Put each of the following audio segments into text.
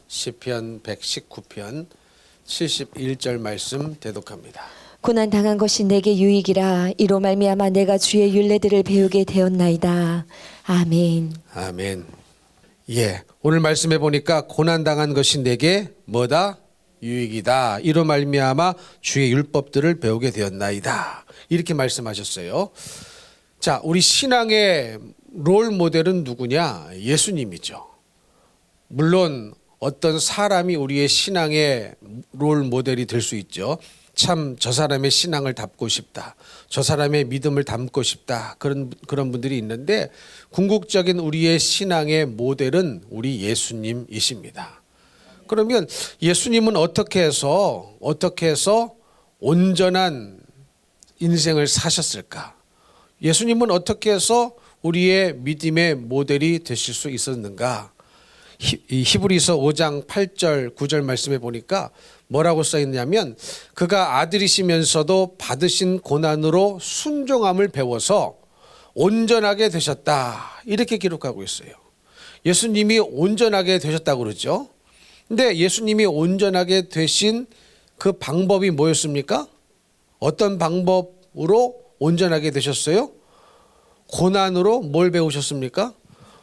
시편 119편 71절 말씀 대독합니다. 고난 당한 것이 내게 유익이라. 이로 말미암아 내가 주의 율례들을 배우게 되었나이다. 아멘. 아멘. 예, 오늘 말씀해 보니까 고난 당한 것이 내게 뭐다? 유익이다. 이로 말미암아 주의 율법들을 배우게 되었나이다. 이렇게 말씀하셨어요. 자, 우리 신앙의 롤 모델은 누구냐? 예수님이죠. 물론 어떤 사람이 우리의 신앙의 롤 모델이 될 수 있죠. 참 저 사람의 신앙을 닮고 싶다. 저 사람의 믿음을 닮고 싶다. 그런 분들이 있는데 궁극적인 우리의 신앙의 모델은 우리 예수님이십니다. 그러면 예수님은 어떻게 해서 온전한 인생을 사셨을까? 예수님은 어떻게 해서 우리의 믿음의 모델이 되실 수 있었는가? 히브리서 5장 8절 9절 말씀에 보니까 뭐라고 써 있냐면 그가 아들이시면서도 받으신 고난으로 순종함을 배워서 온전하게 되셨다. 이렇게 기록하고 있어요. 예수님이 온전하게 되셨다고 그러죠. 근데 예수님이 온전하게 되신 그 방법이 뭐였습니까? 어떤 방법으로 온전하게 되셨어요? 고난으로 뭘 배우셨습니까?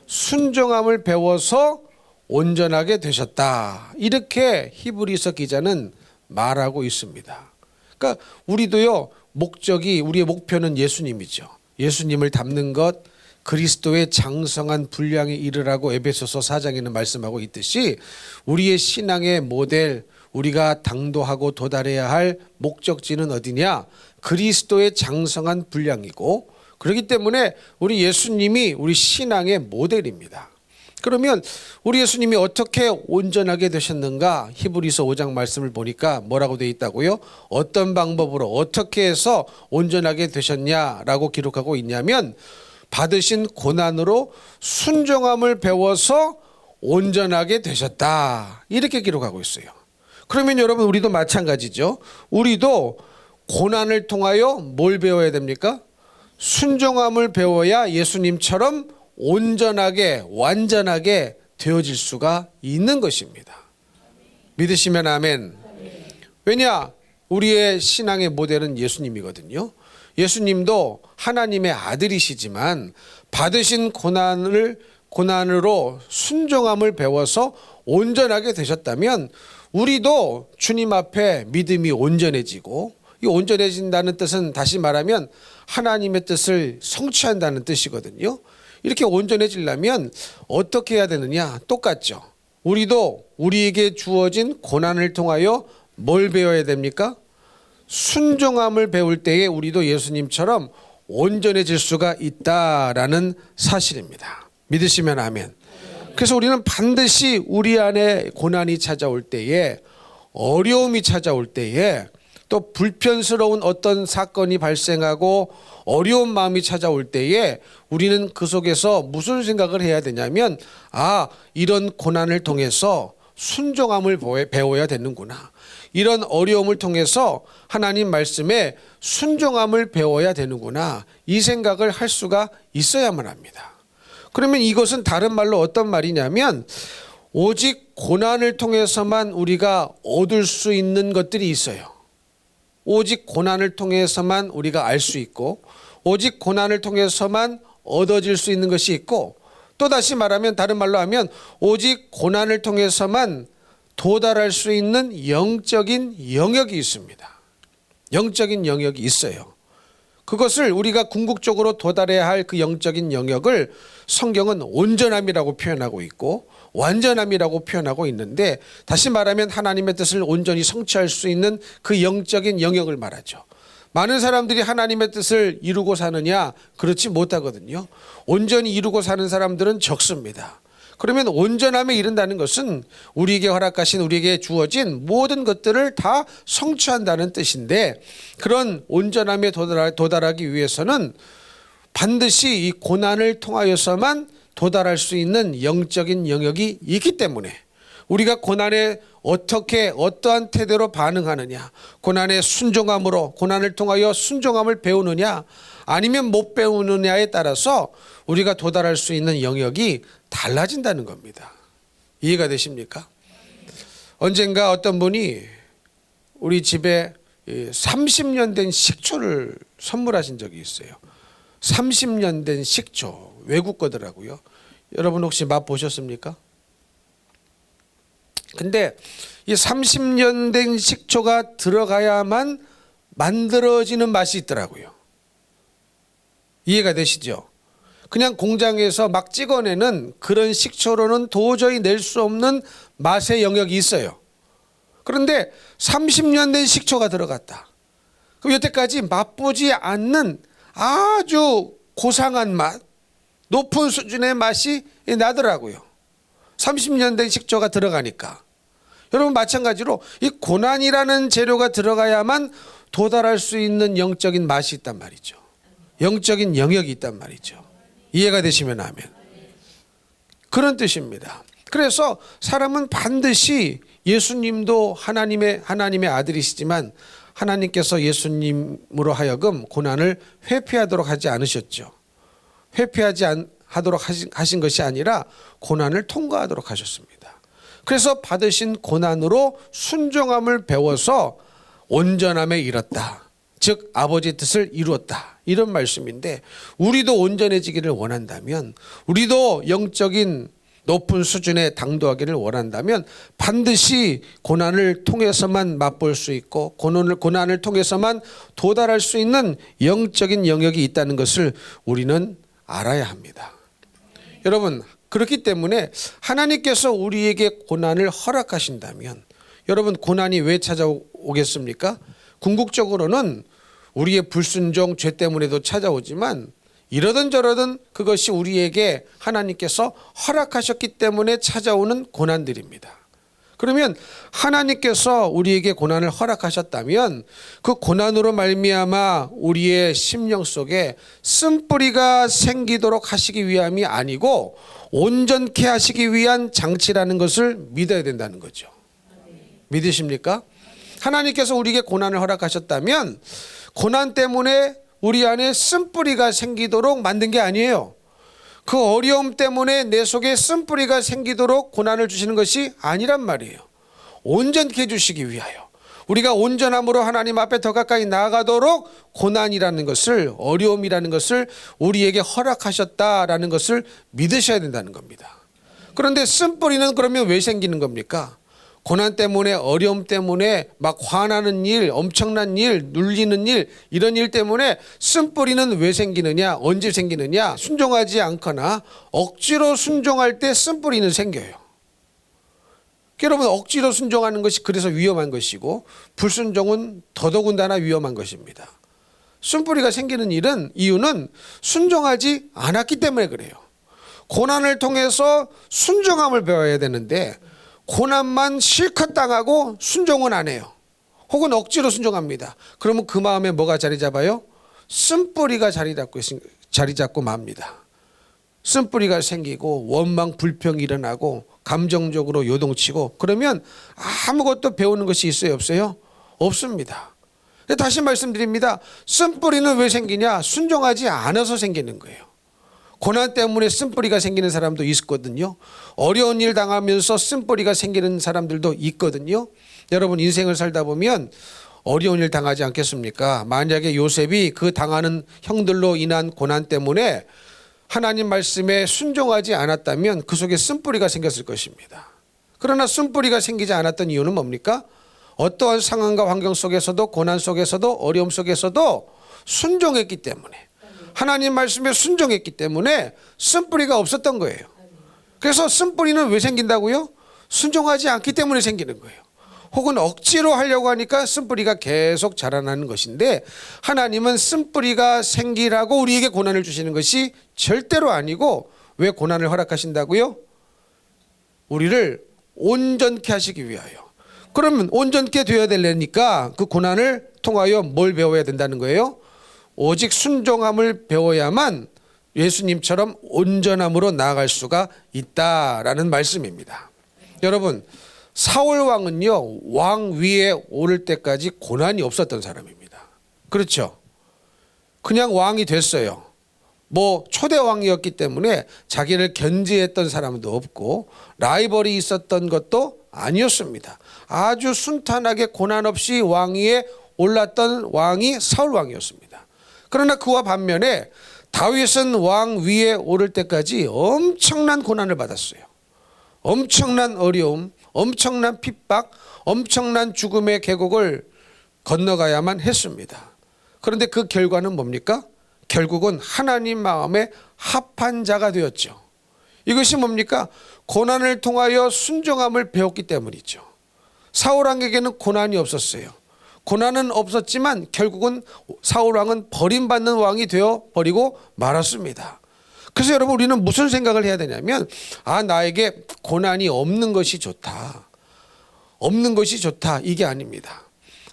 순종함을 배워서 온전하게 되셨다. 이렇게 히브리서 기자는 말하고 있습니다. 그러니까 우리도요, 우리의 목표는 예수님이죠. 예수님을 닮는 것, 그리스도의 장성한 분량에 이르라고 에베소서 4장에는 말씀하고 있듯이 우리의 신앙의 모델, 우리가 당도하고 도달해야 할 목적지는 어디냐? 그리스도의 장성한 분량이고, 그렇기 때문에 우리 예수님이 우리 신앙의 모델입니다. 그러면 우리 예수님이 어떻게 온전하게 되셨는가? 히브리서 5장 말씀을 보니까 뭐라고 되어 있다고요? 어떤 방법으로 어떻게 해서 온전하게 되셨냐라고 기록하고 있냐면 받으신 고난으로 순종함을 배워서 온전하게 되셨다. 이렇게 기록하고 있어요. 그러면 여러분 우리도 마찬가지죠. 우리도 고난을 통하여 뭘 배워야 됩니까? 순종함을 배워야 예수님처럼 온전하게 완전하게 되어질 수가 있는 것입니다. 믿으시면 아멘. 왜냐? 우리의 신앙의 모델은 예수님이거든요. 예수님도 하나님의 아들이시지만 받으신 고난으로 순종함을 배워서 온전하게 되셨다면 우리도 주님 앞에 믿음이 온전해지고, 이 온전해진다는 뜻은 다시 말하면 하나님의 뜻을 성취한다는 뜻이거든요. 이렇게 온전해지려면 어떻게 해야 되느냐? 똑같죠. 우리도 우리에게 주어진 고난을 통하여 뭘 배워야 됩니까? 순종함을 배울 때에 우리도 예수님처럼 온전해질 수가 있다라는 사실입니다. 믿으시면 아멘. 그래서 우리는 반드시 우리 안에 고난이 찾아올 때에, 어려움이 찾아올 때에, 또 불편스러운 어떤 사건이 발생하고 어려운 마음이 찾아올 때에 우리는 그 속에서 무슨 생각을 해야 되냐면, 이런 고난을 통해서 순종함을 배워야 되는구나. 이런 어려움을 통해서 하나님 말씀에 순종함을 배워야 되는구나. 이 생각을 할 수가 있어야만 합니다. 그러면 이것은 다른 말로 어떤 말이냐면 오직 고난을 통해서만 우리가 얻을 수 있는 것들이 있어요. 오직 고난을 통해서만 우리가 알 수 있고, 오직 고난을 통해서만 얻어질 수 있는 것이 있고, 또 다시 말하면, 다른 말로 하면 오직 고난을 통해서만 도달할 수 있는 영적인 영역이 있습니다. 영적인 영역이 있어요. 그것을 우리가 궁극적으로 도달해야 할 그 영적인 영역을 성경은 온전함이라고 표현하고 있고 완전함이라고 표현하고 있는데, 다시 말하면 하나님의 뜻을 온전히 성취할 수 있는 그 영적인 영역을 말하죠. 많은 사람들이 하나님의 뜻을 이루고 사느냐? 그렇지 못하거든요. 온전히 이루고 사는 사람들은 적습니다. 그러면 온전함에 이른다는 것은 우리에게 허락하신, 우리에게 주어진 모든 것들을 다 성취한다는 뜻인데, 그런 온전함에 도달하기 위해서는 반드시 이 고난을 통하여서만 도달할 수 있는 영적인 영역이 있기 때문에 우리가 고난에 어떠한 태도로 반응하느냐, 고난의 순종함으로, 고난을 통하여 순종함을 배우느냐 아니면 못 배우느냐에 따라서 우리가 도달할 수 있는 영역이 달라진다는 겁니다. 이해가 되십니까? 언젠가 어떤 분이 우리 집에 30년 된 식초를 선물하신 적이 있어요. 30년 된 식초, 외국 거더라고요. 여러분 혹시 맛보셨습니까? 근데 이 30년 된 식초가 들어가야만 만들어지는 맛이 있더라고요. 이해가 되시죠? 그냥 공장에서 막 찍어내는 그런 식초로는 도저히 낼 수 없는 맛의 영역이 있어요. 그런데 30년 된 식초가 들어갔다. 그럼 여태까지 맛보지 않는 아주 고상한 맛, 높은 수준의 맛이 나더라고요. 30년 된 식초가 들어가니까. 여러분 마찬가지로 이 고난이라는 재료가 들어가야만 도달할 수 있는 영적인 맛이 있단 말이죠. 영적인 영역이 있단 말이죠. 이해가 되시면 아멘. 그런 뜻입니다. 그래서 사람은 반드시 예수님도 하나님의 아들이시지만 하나님께서 예수님으로 하여금 고난을 회피하도록 하지 않으셨죠. 하도록 하신 것이 아니라 고난을 통과하도록 하셨습니다. 그래서 받으신 고난으로 순종함을 배워서 온전함에 이뤘다. 즉 아버지의 뜻을 이루었다. 이런 말씀인데 우리도 온전해지기를 원한다면, 우리도 영적인 높은 수준에 당도하기를 원한다면 반드시 고난을 통해서만 맛볼 수 있고 고난을 통해서만 도달할 수 있는 영적인 영역이 있다는 것을 우리는 알아야 합니다. 여러분, 그렇기 때문에 하나님께서 우리에게 고난을 허락하신다면, 여러분 고난이 왜 찾아오겠습니까? 궁극적으로는 우리의 불순종, 죄 때문에도 찾아오지만 이러든 저러든 그것이 우리에게 하나님께서 허락하셨기 때문에 찾아오는 고난들입니다. 그러면 하나님께서 우리에게 고난을 허락하셨다면 그 고난으로 말미암아 우리의 심령 속에 쓴뿌리가 생기도록 하시기 위함이 아니고 온전케 하시기 위한 장치라는 것을 믿어야 된다는 거죠. 믿으십니까? 하나님께서 우리에게 고난을 허락하셨다면 고난 때문에 우리 안에 쓴뿌리가 생기도록 만든 게 아니에요. 그 어려움 때문에 내 속에 쓴뿌리가 생기도록 고난을 주시는 것이 아니란 말이에요. 온전케 해주시기 위하여, 우리가 온전함으로 하나님 앞에 더 가까이 나아가도록 고난이라는 것을, 어려움이라는 것을 우리에게 허락하셨다라는 것을 믿으셔야 된다는 겁니다. 그런데 쓴뿌리는 그러면 왜 생기는 겁니까? 고난 때문에, 어려움 때문에 막 화나는 일, 엄청난 일, 눌리는 일, 이런 일 때문에 쓴뿌리는 왜 생기느냐, 언제 생기느냐, 순종하지 않거나 억지로 순종할 때 쓴뿌리는 생겨요. 여러분, 억지로 순종하는 것이 그래서 위험한 것이고 불순종은 더더군다나 위험한 것입니다. 쓴뿌리가 생기는 이유는 순종하지 않았기 때문에 그래요. 고난을 통해서 순종함을 배워야 되는데 고난만 실컷 당하고 순종은 안 해요. 혹은 억지로 순종합니다. 그러면 그 마음에 뭐가 자리 잡아요? 쓴뿌리가 자리 잡고 맙니다. 쓴뿌리가 생기고 원망, 불평이 일어나고 감정적으로 요동치고, 그러면 아무것도 배우는 것이 있어요, 없어요? 없습니다. 다시 말씀드립니다. 쓴뿌리는 왜 생기냐? 순종하지 않아서 생기는 거예요. 고난 때문에 쓴뿌리가 생기는 사람도 있거든요. 어려운 일 당하면서 쓴뿌리가 생기는 사람들도 있거든요. 여러분, 인생을 살다 보면 어려운 일 당하지 않겠습니까? 만약에 요셉이 그 당하는 형들로 인한 고난 때문에 하나님 말씀에 순종하지 않았다면 그 속에 쓴뿌리가 생겼을 것입니다. 그러나 쓴뿌리가 생기지 않았던 이유는 뭡니까? 어떠한 상황과 환경 속에서도, 고난 속에서도, 어려움 속에서도 순종했기 때문에, 하나님 말씀에 순종했기 때문에 쓴뿌리가 없었던 거예요. 그래서 쓴뿌리는 왜 생긴다고요? 순종하지 않기 때문에 생기는 거예요. 혹은 억지로 하려고 하니까 쓴뿌리가 계속 자라나는 것인데, 하나님은 쓴뿌리가 생기라고 우리에게 고난을 주시는 것이 절대로 아니고, 왜 고난을 허락하신다고요? 우리를 온전케 하시기 위하여. 그러면 온전케 되어야 되려니까 그 고난을 통하여 뭘 배워야 된다는 거예요? 오직 순종함을 배워야만 예수님처럼 온전함으로 나아갈 수가 있다라는 말씀입니다. 여러분, 사울 왕은요, 왕 위에 오를 때까지 고난이 없었던 사람입니다. 그렇죠? 그냥 왕이 됐어요. 초대 왕이었기 때문에 자기를 견제했던 사람도 없고 라이벌이 있었던 것도 아니었습니다. 아주 순탄하게 고난 없이 왕위에 올랐던 왕이 사울 왕이었습니다. 그러나 그와 반면에 다윗은 왕 위에 오를 때까지 엄청난 고난을 받았어요. 엄청난 어려움, 엄청난 핍박, 엄청난 죽음의 계곡을 건너가야만 했습니다. 그런데 그 결과는 뭡니까? 결국은 하나님 마음에 합한 자가 되었죠. 이것이 뭡니까? 고난을 통하여 순종함을 배웠기 때문이죠. 사울 왕에게는 고난이 없었어요. 고난은 없었지만 결국은 사울 왕은 버림받는 왕이 되어 버리고 말았습니다. 그래서 여러분, 우리는 무슨 생각을 해야 되냐면, 나에게 고난이 없는 것이 좋다, 없는 것이 좋다, 이게 아닙니다.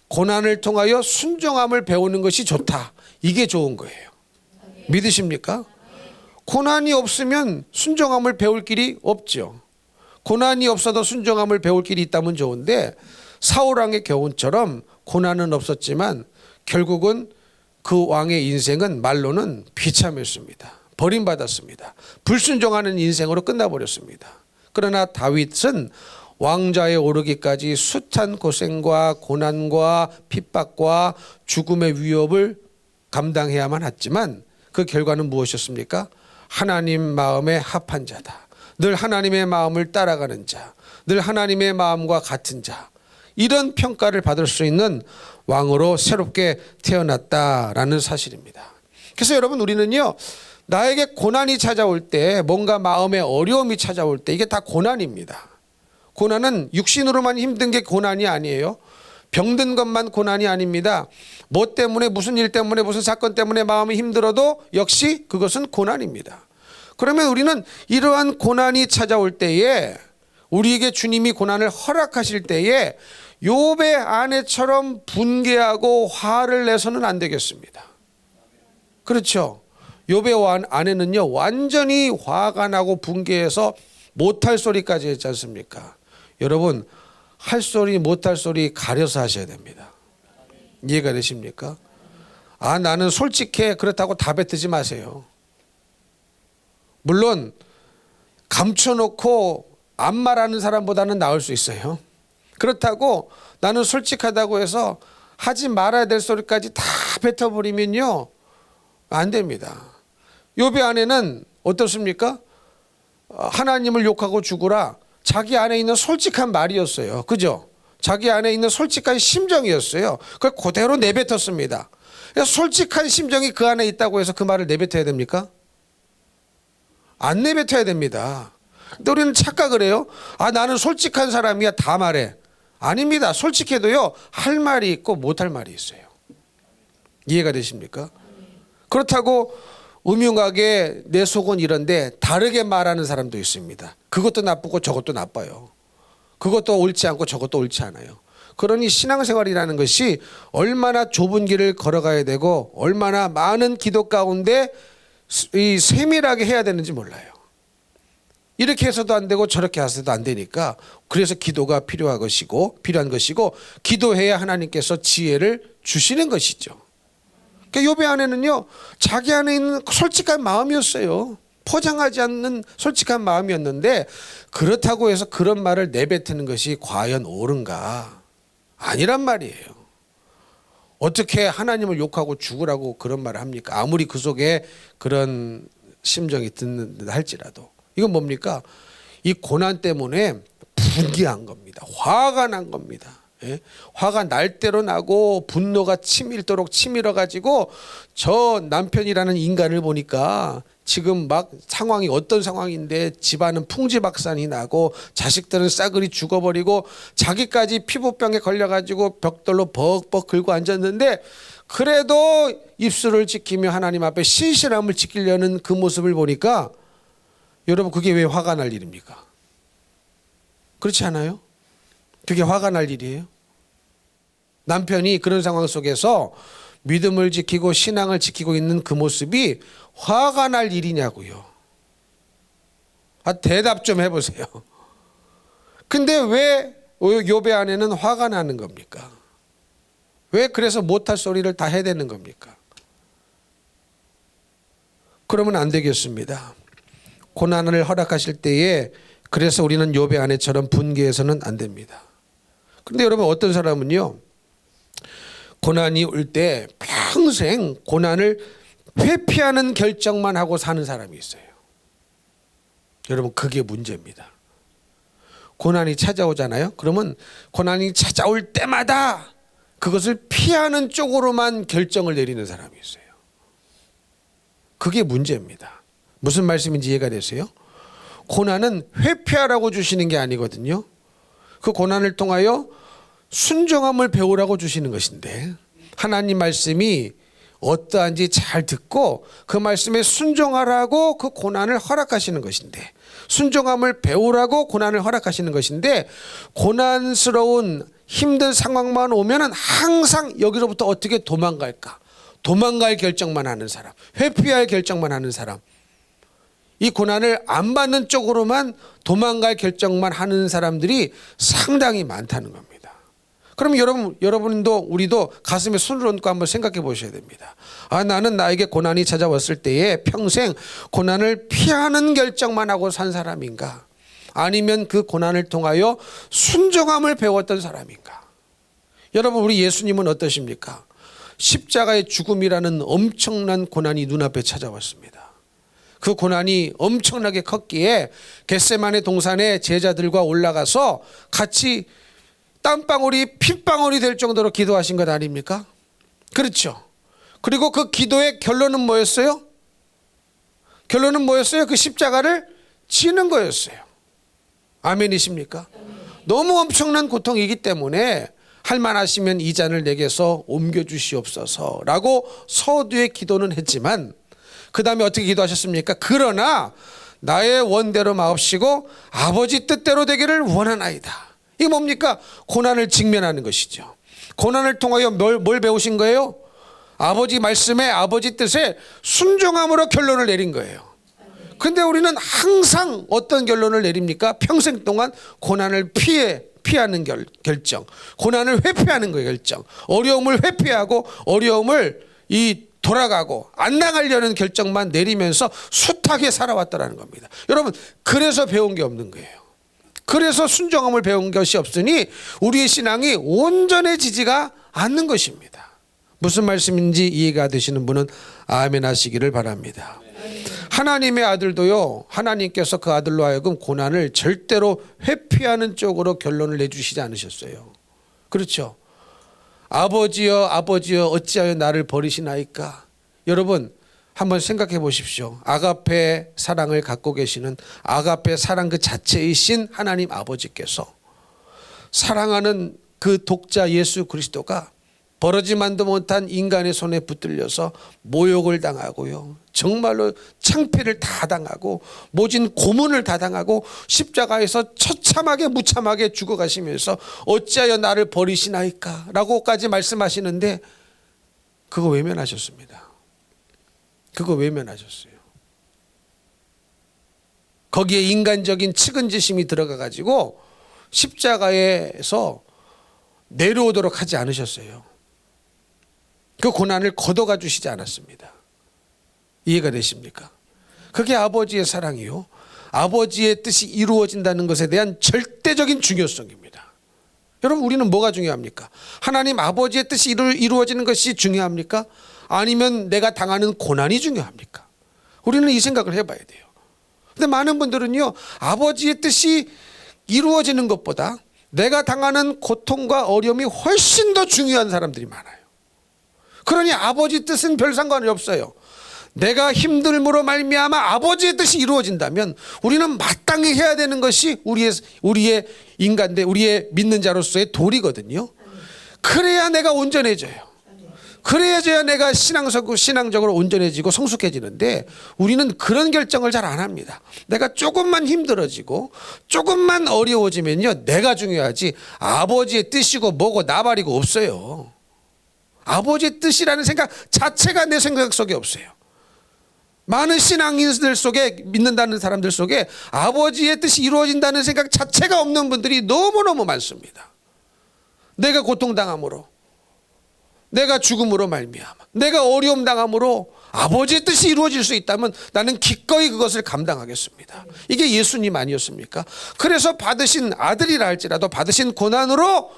고난을 통하여 순종함을 배우는 것이 좋다, 이게 좋은 거예요. 믿으십니까? 고난이 없으면 순종함을 배울 길이 없죠. 고난이 없어도 순종함을 배울 길이 있다면 좋은데, 사울 왕의 교훈처럼 고난은 없었지만 결국은 그 왕의 인생은 말로는 비참했습니다. 버림받았습니다. 불순종하는 인생으로 끝나버렸습니다. 그러나 다윗은 왕좌에 오르기까지 숱한 고생과 고난과 핍박과 죽음의 위협을 감당해야만 했지만 그 결과는 무엇이었습니까? 하나님 마음에 합한 자다. 늘 하나님의 마음을 따라가는 자, 늘 하나님의 마음과 같은 자, 이런 평가를 받을 수 있는 왕으로 새롭게 태어났다라는 사실입니다. 그래서 여러분, 우리는요, 나에게 고난이 찾아올 때, 뭔가 마음에 어려움이 찾아올 때, 이게 다 고난입니다. 고난은 육신으로만 힘든 게 고난이 아니에요. 병든 것만 고난이 아닙니다. 뭐 때문에, 무슨 일 때문에, 무슨 사건 때문에 마음이 힘들어도 역시 그것은 고난입니다. 그러면 우리는 이러한 고난이 찾아올 때에, 우리에게 주님이 고난을 허락하실 때에 욥의 아내처럼 분개하고 화를 내서는 안 되겠습니다. 그렇죠? 욥의 아내는요, 완전히 화가 나고 분개해서 못할 소리까지 했지 않습니까? 여러분, 할 소리 못할 소리 가려서 하셔야 됩니다. 이해가 되십니까? 나는 솔직해, 그렇다고 다 뱉지 마세요. 물론 감춰놓고 안 말하는 사람보다는 나을 수 있어요. 그렇다고 나는 솔직하다고 해서 하지 말아야 될 소리까지 다 뱉어버리면요, 안 됩니다. 욥의 아내는 어떻습니까? 하나님을 욕하고 죽으라, 자기 안에 있는 솔직한 말이었어요. 그죠? 자기 안에 있는 솔직한 심정이었어요. 그걸 그대로 내뱉었습니다. 솔직한 심정이 그 안에 있다고 해서 그 말을 내뱉어야 됩니까? 안 내뱉어야 됩니다. 근데 우리는 착각을 해요. 나는 솔직한 사람이야, 다 말해. 아닙니다. 솔직해도요, 할 말이 있고 못할 말이 있어요. 이해가 되십니까? 그렇다고 음흉하게 내 속은 이런데 다르게 말하는 사람도 있습니다. 그것도 나쁘고 저것도 나빠요. 그것도 옳지 않고 저것도 옳지 않아요. 그러니 신앙생활이라는 것이 얼마나 좁은 길을 걸어가야 되고 얼마나 많은 기도 가운데 이 세밀하게 해야 되는지 몰라요. 이렇게 해서도 안 되고 저렇게 해서도 안 되니까, 그래서 기도가 필요한 것이고 기도해야 하나님께서 지혜를 주시는 것이죠. 그러니까 욥의 아내는요, 자기 안에 있는 솔직한 마음이었어요. 포장하지 않는 솔직한 마음이었는데, 그렇다고 해서 그런 말을 내뱉는 것이 과연 옳은가? 아니란 말이에요. 어떻게 하나님을 욕하고 죽으라고 그런 말을 합니까? 아무리 그 속에 그런 심정이 듣는 듯 할지라도. 이건 뭡니까? 이 고난 때문에 분개한 겁니다. 화가 난 겁니다. 예? 화가 날 대로 나고 분노가 치밀도록 치밀어 가지고 저 남편이라는 인간을 보니까 지금 막 상황이 어떤 상황인데 집안은 풍지박산이 나고 자식들은 싸그리 죽어버리고 자기까지 피부병에 걸려가지고 벽돌로 벅벅 긁고 앉았는데, 그래도 입술을 지키며 하나님 앞에 신실함을 지키려는 그 모습을 보니까, 여러분, 그게 왜 화가 날 일입니까? 그렇지 않아요? 그게 화가 날 일이에요. 남편이 그런 상황 속에서 믿음을 지키고 신앙을 지키고 있는 그 모습이 화가 날 일이냐고요. 대답 좀 해보세요. 근데 왜 욥의 아내는 화가 나는 겁니까? 왜 그래서 못할 소리를 다 해대는 겁니까? 그러면 안 되겠습니다. 고난을 허락하실 때에 그래서 우리는 욥의 아내처럼 분개해서는 안 됩니다. 그런데 여러분 어떤 사람은요, 고난이 올 때 평생 고난을 회피하는 결정만 하고 사는 사람이 있어요. 여러분 그게 문제입니다. 고난이 찾아오잖아요. 그러면 고난이 찾아올 때마다 그것을 피하는 쪽으로만 결정을 내리는 사람이 있어요. 그게 문제입니다. 무슨 말씀인지 이해가 되세요? 고난은 회피하라고 주시는 게 아니거든요. 그 고난을 통하여 순종함을 배우라고 주시는 것인데, 하나님 말씀이 어떠한지 잘 듣고 그 말씀에 순종하라고 그 고난을 허락하시는 것인데, 순종함을 배우라고 고난을 허락하시는 것인데, 고난스러운 힘든 상황만 오면은 항상 여기로부터 어떻게 도망갈까, 도망갈 결정만 하는 사람, 회피할 결정만 하는 사람, 이 고난을 안 받는 쪽으로만 도망갈 결정만 하는 사람들이 상당히 많다는 겁니다. 그럼 여러분도 우리도 가슴에 손을 얹고 한번 생각해 보셔야 됩니다. 나는 나에게 고난이 찾아왔을 때에 평생 고난을 피하는 결정만 하고 산 사람인가? 아니면 그 고난을 통하여 순종함을 배웠던 사람인가? 여러분 우리 예수님은 어떠십니까? 십자가의 죽음이라는 엄청난 고난이 눈앞에 찾아왔습니다. 그 고난이 엄청나게 컸기에 겟세마네 동산에 제자들과 올라가서 같이 땀방울이 핏방울이 될 정도로 기도하신 것 아닙니까? 그렇죠. 그리고 그 기도의 결론은 뭐였어요? 결론은 뭐였어요? 그 십자가를 지는 거였어요. 아멘이십니까? 너무 엄청난 고통이기 때문에 할만하시면 이 잔을 내게서 옮겨주시옵소서라고 서두에 기도는 했지만, 그 다음에 어떻게 기도하셨습니까? 그러나 나의 원대로 마옵시고 아버지 뜻대로 되기를 원하나이다. 이게 뭡니까? 고난을 직면하는 것이죠. 고난을 통하여 뭘 배우신 거예요? 아버지 말씀에, 아버지 뜻에 순종함으로 결론을 내린 거예요. 그런데 우리는 항상 어떤 결론을 내립니까? 평생 동안 고난을 피하는 결정, 고난을 회피하는 거예요. 결정, 어려움을 회피하고 어려움을 돌아가고 안 나가려는 결정만 내리면서 숱하게 살아왔다는 겁니다. 여러분 그래서 배운 게 없는 거예요. 그래서 순종함을 배운 것이 없으니 우리의 신앙이 온전해지지가 않는 것입니다. 무슨 말씀인지 이해가 되시는 분은 아멘 하시기를 바랍니다. 하나님의 아들도요, 하나님께서 그 아들로 하여금 고난을 절대로 회피하는 쪽으로 결론을 내주시지 않으셨어요. 그렇죠? 아버지여 아버지여 어찌하여 나를 버리시나이까. 여러분 한번 생각해 보십시오. 아가페 사랑을 갖고 계시는, 아가페 사랑 그 자체이신 하나님 아버지께서 사랑하는 그 독자 예수 그리스도가 버러지만도 못한 인간의 손에 붙들려서 모욕을 당하고요, 정말로 창피를 다 당하고 모진 고문을 다 당하고 십자가에서 처참하게 무참하게 죽어가시면서 어찌하여 나를 버리시나이까 라고까지 말씀하시는데, 그거 외면하셨습니다. 그거 외면하셨어요. 거기에 인간적인 측은지심이 들어가 가지고 십자가에서 내려오도록 하지 않으셨어요. 그 고난을 걷어가 주시지 않았습니다. 이해가 되십니까? 그게 아버지의 사랑이요, 아버지의 뜻이 이루어진다는 것에 대한 절대적인 중요성입니다. 여러분 우리는 뭐가 중요합니까? 하나님 아버지의 뜻이 이루어지는 것이 중요합니까? 아니면 내가 당하는 고난이 중요합니까? 우리는 이 생각을 해봐야 돼요. 근데 많은 분들은요, 아버지의 뜻이 이루어지는 것보다 내가 당하는 고통과 어려움이 훨씬 더 중요한 사람들이 많아요. 그러니 아버지 뜻은 별 상관이 없어요. 내가 힘듦으로 말미암아 아버지의 뜻이 이루어진다면 우리는 마땅히 해야 되는 것이 우리의 인간들, 우리의 믿는 자로서의 도리거든요. 그래야 내가 온전해져요. 그래야져야 내가 신앙적으로 온전해지고 성숙해지는데, 우리는 그런 결정을 잘 안 합니다. 내가 조금만 힘들어지고 조금만 어려워지면요, 내가 중요하지 아버지의 뜻이고 뭐고 나발이고 없어요. 아버지의 뜻이라는 생각 자체가 내 생각 속에 없어요. 많은 신앙인들 속에, 믿는다는 사람들 속에 아버지의 뜻이 이루어진다는 생각 자체가 없는 분들이 너무너무 많습니다. 내가 고통당함으로, 내가 죽음으로 말미암아, 내가 어려움 당함으로 아버지의 뜻이 이루어질 수 있다면 나는 기꺼이 그것을 감당하겠습니다. 이게 예수님 아니었습니까? 그래서 받으신 아들이라 할지라도 받으신 고난으로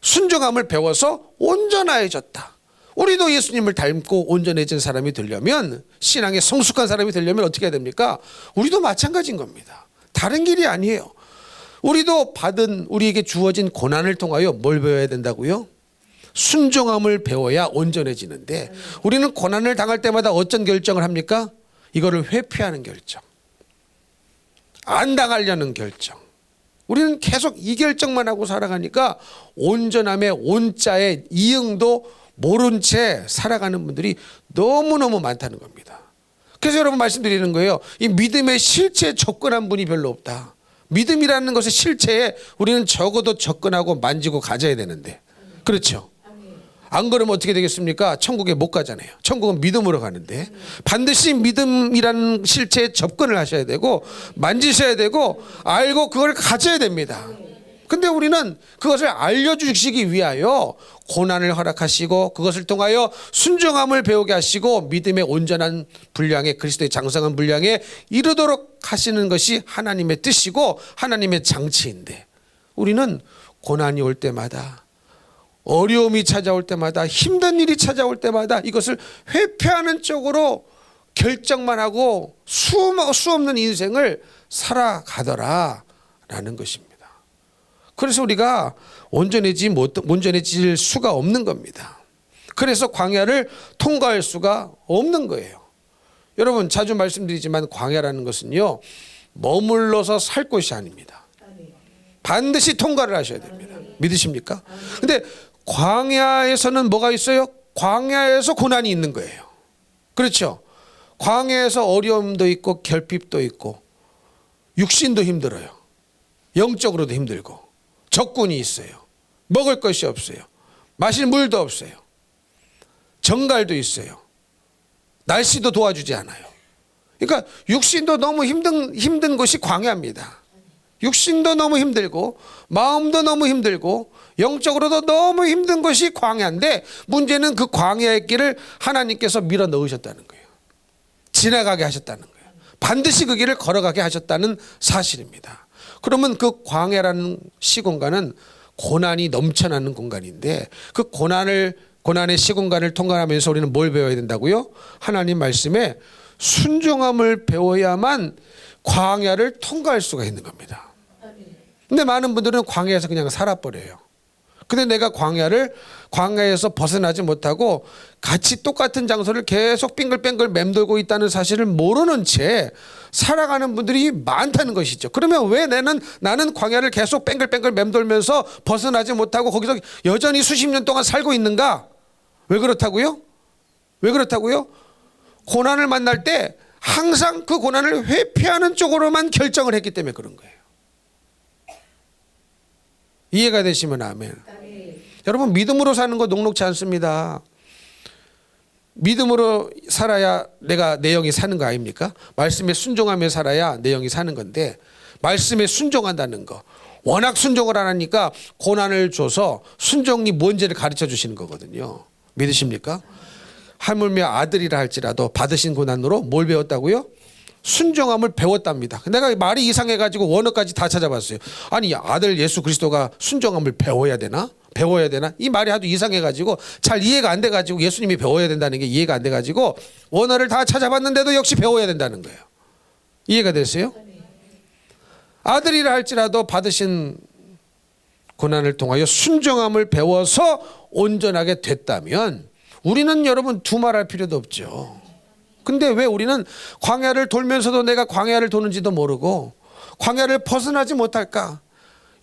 순종함을 배워서 온전해졌다. 우리도 예수님을 닮고 온전해진 사람이 되려면, 신앙에 성숙한 사람이 되려면 어떻게 해야 됩니까? 우리도 마찬가지인 겁니다. 다른 길이 아니에요. 우리도 받은, 우리에게 주어진 고난을 통하여 뭘 배워야 된다고요? 순종함을 배워야 온전해지는데, 우리는 고난을 당할 때마다 어떤 결정을 합니까? 이거를 회피하는 결정, 안 당하려는 결정. 우리는 계속 이 결정만 하고 살아가니까 온전함의 온자의 이응도 모른 채 살아가는 분들이 너무너무 많다는 겁니다. 그래서 여러분 말씀드리는 거예요. 이 믿음의 실체에 접근한 분이 별로 없다. 믿음이라는 것의 실체에 우리는 적어도 접근하고 만지고 가져야 되는데, 그렇죠? 안 그러면 어떻게 되겠습니까? 천국에 못 가잖아요. 천국은 믿음으로 가는데, 반드시 믿음이라는 실체에 접근을 하셔야 되고 만지셔야 되고 알고 그걸 가져야 됩니다. 근데 우리는 그것을 알려주시기 위하여 고난을 허락하시고 그것을 통하여 순종함을 배우게 하시고 믿음의 온전한 분량에, 그리스도의 장성한 분량에 이르도록 하시는 것이 하나님의 뜻이고 하나님의 장치인데, 우리는 고난이 올 때마다, 어려움이 찾아올 때마다, 힘든 일이 찾아올 때마다 이것을 회피하는 쪽으로 결정만 하고 수 없는 인생을 살아가더라라는 것입니다. 그래서 우리가 온전해질 수가 없는 겁니다. 그래서 광야를 통과할 수가 없는 거예요. 여러분, 자주 말씀드리지만 광야라는 것은요, 머물러서 살 곳이 아닙니다. 반드시 통과를 하셔야 됩니다. 믿으십니까? 근데 광야에서는 뭐가 있어요? 광야에서 고난이 있는 거예요. 그렇죠? 광야에서 어려움도 있고 결핍도 있고 육신도 힘들어요. 영적으로도 힘들고 적군이 있어요. 먹을 것이 없어요. 마실 물도 없어요. 정갈도 있어요. 날씨도 도와주지 않아요. 그러니까 육신도 너무 힘든 것이 광야입니다. 육신도 너무 힘들고 마음도 너무 힘들고 영적으로도 너무 힘든 것이 광야인데, 문제는 그 광야의 길을 하나님께서 밀어 넣으셨다는 거예요. 지나가게 하셨다는 거예요. 반드시 그 길을 걸어가게 하셨다는 사실입니다. 그러면 그 광야라는 시공간은 고난이 넘쳐나는 공간인데, 그 고난의 시공간을 통과하면서 우리는 뭘 배워야 된다고요? 하나님 말씀에 순종함을 배워야만 광야를 통과할 수가 있는 겁니다. 근데 많은 분들은 광야에서 그냥 살아버려요. 근데 내가 광야에서 벗어나지 못하고 같이 똑같은 장소를 계속 빙글빙글 맴돌고 있다는 사실을 모르는 채 살아가는 분들이 많다는 것이죠. 그러면 왜 나는 광야를 계속 뺑글뺑글 맴돌면서 벗어나지 못하고 거기서 여전히 수십 년 동안 살고 있는가? 왜 그렇다고요? 왜 그렇다고요? 고난을 만날 때 항상 그 고난을 회피하는 쪽으로만 결정을 했기 때문에 그런 거예요. 이해가 되시면 아멘. 여러분, 믿음으로 사는 거 녹록지 않습니다. 믿음으로 살아야 내 영이 사는 거 아닙니까? 말씀에 순종하며 살아야 내 영이 사는 건데, 말씀에 순종한다는 거, 워낙 순종을 안 하니까 고난을 줘서 순종이 뭔지를 가르쳐 주시는 거거든요. 믿으십니까? 하물며 아들이라 할지라도 받으신 고난으로 뭘 배웠다고요? 순종함을 배웠답니다. 내가 말이 이상해가지고 원어까지 다 찾아봤어요. 아니, 아들 예수 그리스도가 순종함을 배워야 되나? 이 말이 하도 이상해가지고 잘 이해가 안 돼가지고, 예수님이 배워야 된다는 게 이해가 안 돼가지고 원어를 다 찾아봤는데도 역시 배워야 된다는 거예요. 이해가 됐어요? 아들이라 할지라도 받으신 고난을 통하여 순종함을 배워서 온전하게 됐다면, 우리는 여러분 두말할 필요도 없죠. 근데 왜 우리는 광야를 돌면서도 내가 광야를 도는지도 모르고 광야를 벗어나지 못할까?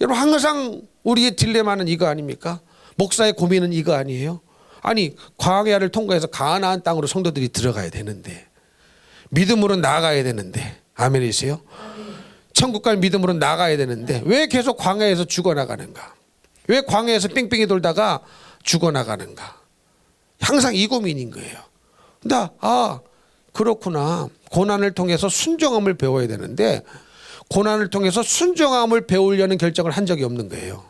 여러분, 항상 우리의 딜레마는 이거 아닙니까? 목사의 고민은 이거 아니에요? 아니, 광야를 통과해서 가나안 땅으로 성도들이 들어가야 되는데, 믿음으로 나가야 되는데, 아멘이세요? 천국 갈 믿음으로 나가야 되는데 왜 계속 광야에서 죽어나가는가? 왜 광야에서 뺑뺑이 돌다가 죽어나가는가? 항상 이 고민인 거예요. 근데 그렇구나. 고난을 통해서 순종함을 배워야 되는데 고난을 통해서 순종함을 배우려는 결정을 한 적이 없는 거예요.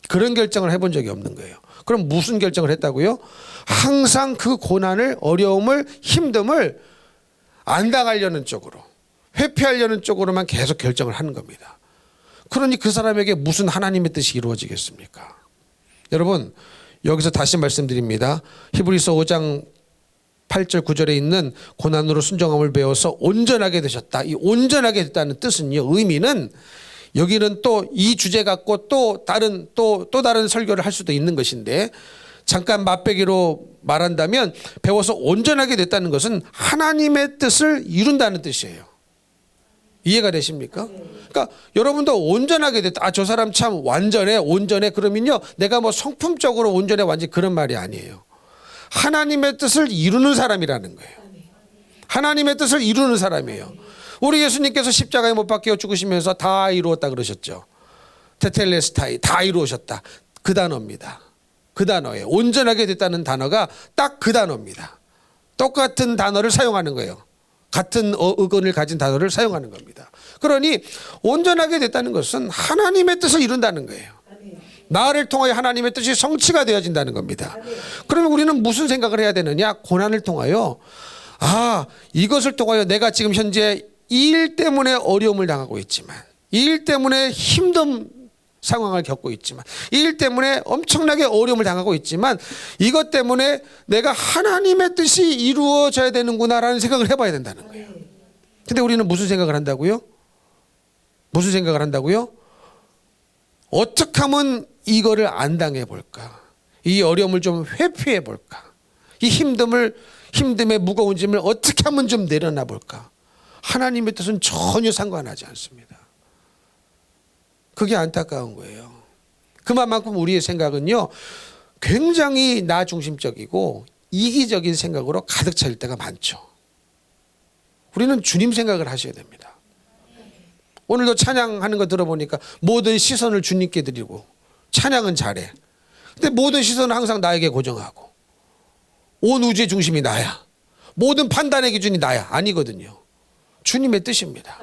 그런 결정을 해본 적이 없는 거예요. 그럼 무슨 결정을 했다고요? 항상 그 고난을, 어려움을, 힘듦을 안 당하려는 쪽으로, 회피하려는 쪽으로만 계속 결정을 하는 겁니다. 그러니 그 사람에게 무슨 하나님의 뜻이 이루어지겠습니까? 여러분, 여기서 다시 말씀드립니다. 히브리서 5장 8절 9절에 있는 고난으로 순종함을 배워서 온전하게 되셨다. 이 온전하게 됐다는 뜻은요, 의미는 여기는 또 이 주제 갖고 또 다른 설교를 할 수도 있는 것인데, 잠깐 맛배기로 말한다면 배워서 온전하게 됐다는 것은 하나님의 뜻을 이룬다는 뜻이에요. 이해가 되십니까? 그러니까 여러분도 온전하게 됐다. 저 사람 참 완전해, 온전해. 그러면요, 내가 뭐 성품적으로 온전해, 완전 그런 말이 아니에요. 하나님의 뜻을 이루는 사람이라는 거예요. 하나님의 뜻을 이루는 사람이에요. 우리 예수님께서 십자가에 못 박혀 죽으시면서 다 이루었다 그러셨죠. 테텔레스타이, 다 이루셨다. 그 단어입니다. 그 단어예요. 온전하게 됐다는 단어가 딱 그 단어입니다. 똑같은 단어를 사용하는 거예요. 같은 의건을 가진 단어를 사용하는 겁니다. 그러니 온전하게 됐다는 것은 하나님의 뜻을 이룬다는 거예요. 나를 통하여 하나님의 뜻이 성취가 되어진다는 겁니다. 그러면 우리는 무슨 생각을 해야 되느냐? 고난을 통하여, 이것을 통하여 내가 지금 현재 이 일 때문에 어려움을 당하고 있지만, 이 일 때문에 힘든 상황을 겪고 있지만, 이 일 때문에 엄청나게 어려움을 당하고 있지만, 이것 때문에 내가 하나님의 뜻이 이루어져야 되는구나라는 생각을 해봐야 된다는 거예요. 근데 우리는 무슨 생각을 한다고요? 무슨 생각을 한다고요? 어떻게 하면 이거를 안 당해 볼까? 이 어려움을 좀 회피해 볼까? 이 힘듦의 무거운 짐을 어떻게 하면 좀 내려놔 볼까? 하나님의 뜻은 전혀 상관하지 않습니다. 그게 안타까운 거예요. 그만큼 우리의 생각은요, 굉장히 나 중심적이고 이기적인 생각으로 가득 찰 때가 많죠. 우리는 주님 생각을 하셔야 됩니다. 오늘도 찬양하는 거 들어보니까 모든 시선을 주님께 드리고 찬양은 잘해. 근데 모든 시선은 항상 나에게 고정하고 온 우주의 중심이 나야. 모든 판단의 기준이 나야. 아니거든요. 주님의 뜻입니다.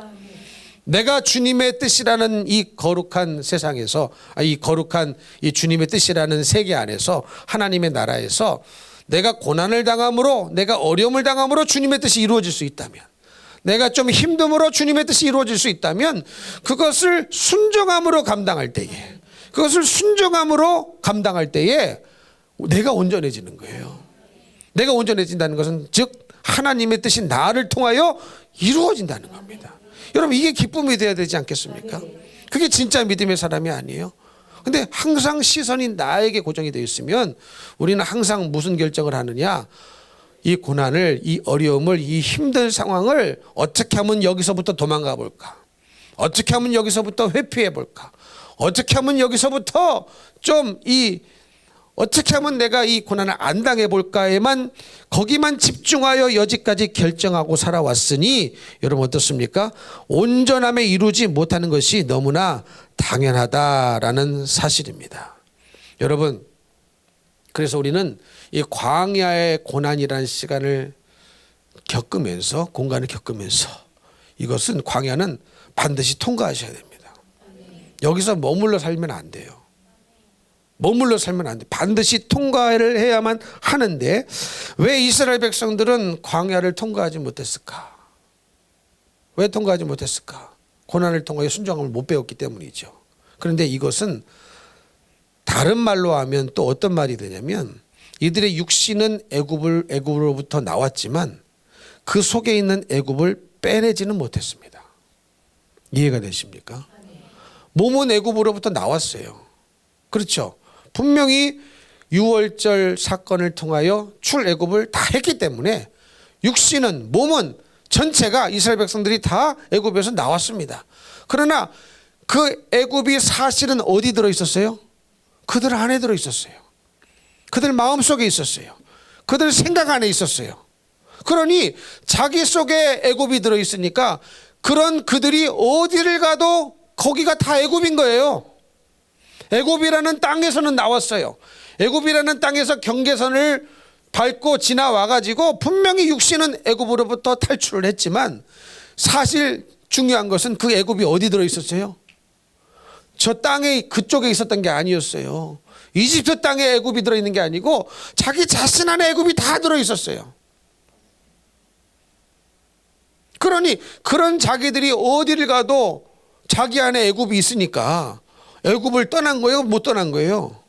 내가 주님의 뜻이라는 이 거룩한 세상에서, 이 거룩한 이 주님의 뜻이라는 세계 안에서, 하나님의 나라에서 내가 고난을 당함으로, 내가 어려움을 당함으로 주님의 뜻이 이루어질 수 있다면, 내가 좀 힘듦으로 주님의 뜻이 이루어질 수 있다면, 그것을 순종함으로 감당할 때에, 그것을 순종함으로 감당할 때에 내가 온전해지는 거예요. 내가 온전해진다는 것은 즉 하나님의 뜻이 나를 통하여 이루어진다는 겁니다. 여러분, 이게 기쁨이 되어야 되지 않겠습니까? 그게 진짜 믿음의 사람이 아니에요. 근데 항상 시선이 나에게 고정이 되어 있으면 우리는 항상 무슨 결정을 하느냐? 이 고난을, 이 어려움을, 이 힘든 상황을 어떻게 하면 여기서부터 도망가 볼까? 어떻게 하면 여기서부터 회피해 볼까? 어떻게 하면 여기서부터 어떻게 하면 내가 이 고난을 안 당해 볼까에만, 거기만 집중하여 여지까지 결정하고 살아왔으니 여러분 어떻습니까? 온전함에 이루지 못하는 것이 너무나 당연하다라는 사실입니다. 여러분, 그래서 우리는 이 광야의 고난이라는 시간을 겪으면서, 공간을 겪으면서, 이것은 광야는 반드시 통과하셔야 됩니다. 여기서 머물러 살면 안 돼요. 머물러 살면 안 돼. 반드시 통과를 해야만 하는데 왜 이스라엘 백성들은 광야를 통과하지 못했을까? 왜 통과하지 못했을까? 고난을 통하여 순종함을 못 배웠기 때문이죠. 그런데 이것은 다른 말로 하면 또 어떤 말이 되냐면, 이들의 육신은 애굽으로부터 나왔지만 그 속에 있는 애굽을 빼내지는 못했습니다. 이해가 되십니까? 몸은 애굽으로부터 나왔어요. 그렇죠? 분명히 유월절 사건을 통하여 출애굽을 다 했기 때문에 육신은, 몸은 전체가, 이스라엘 백성들이 다 애굽에서 나왔습니다. 그러나 그 애굽이 사실은 어디 들어 있었어요? 그들 안에 들어 있었어요. 그들 마음속에 있었어요. 그들 생각 안에 있었어요. 그러니 자기 속에 애굽이 들어 있으니까 그런 그들이 어디를 가도 거기가 다 애굽인 거예요. 애굽이라는 땅에서는 나왔어요. 애굽이라는 땅에서 경계선을 밟고 지나와 가지고 분명히 육신은 애굽으로부터 탈출을 했지만 사실 중요한 것은 그 애굽이 어디 들어 있었어요? 저 땅에 그쪽에 있었던 게 아니었어요. 이집트 땅에 애굽이 들어있는 게 아니고 자기 자신 안에 애굽이 다 들어있었어요. 그러니 그런 자기들이 어디를 가도 자기 안에 애굽이 있으니까 애굽을 떠난 거예요? 못 떠난 거예요?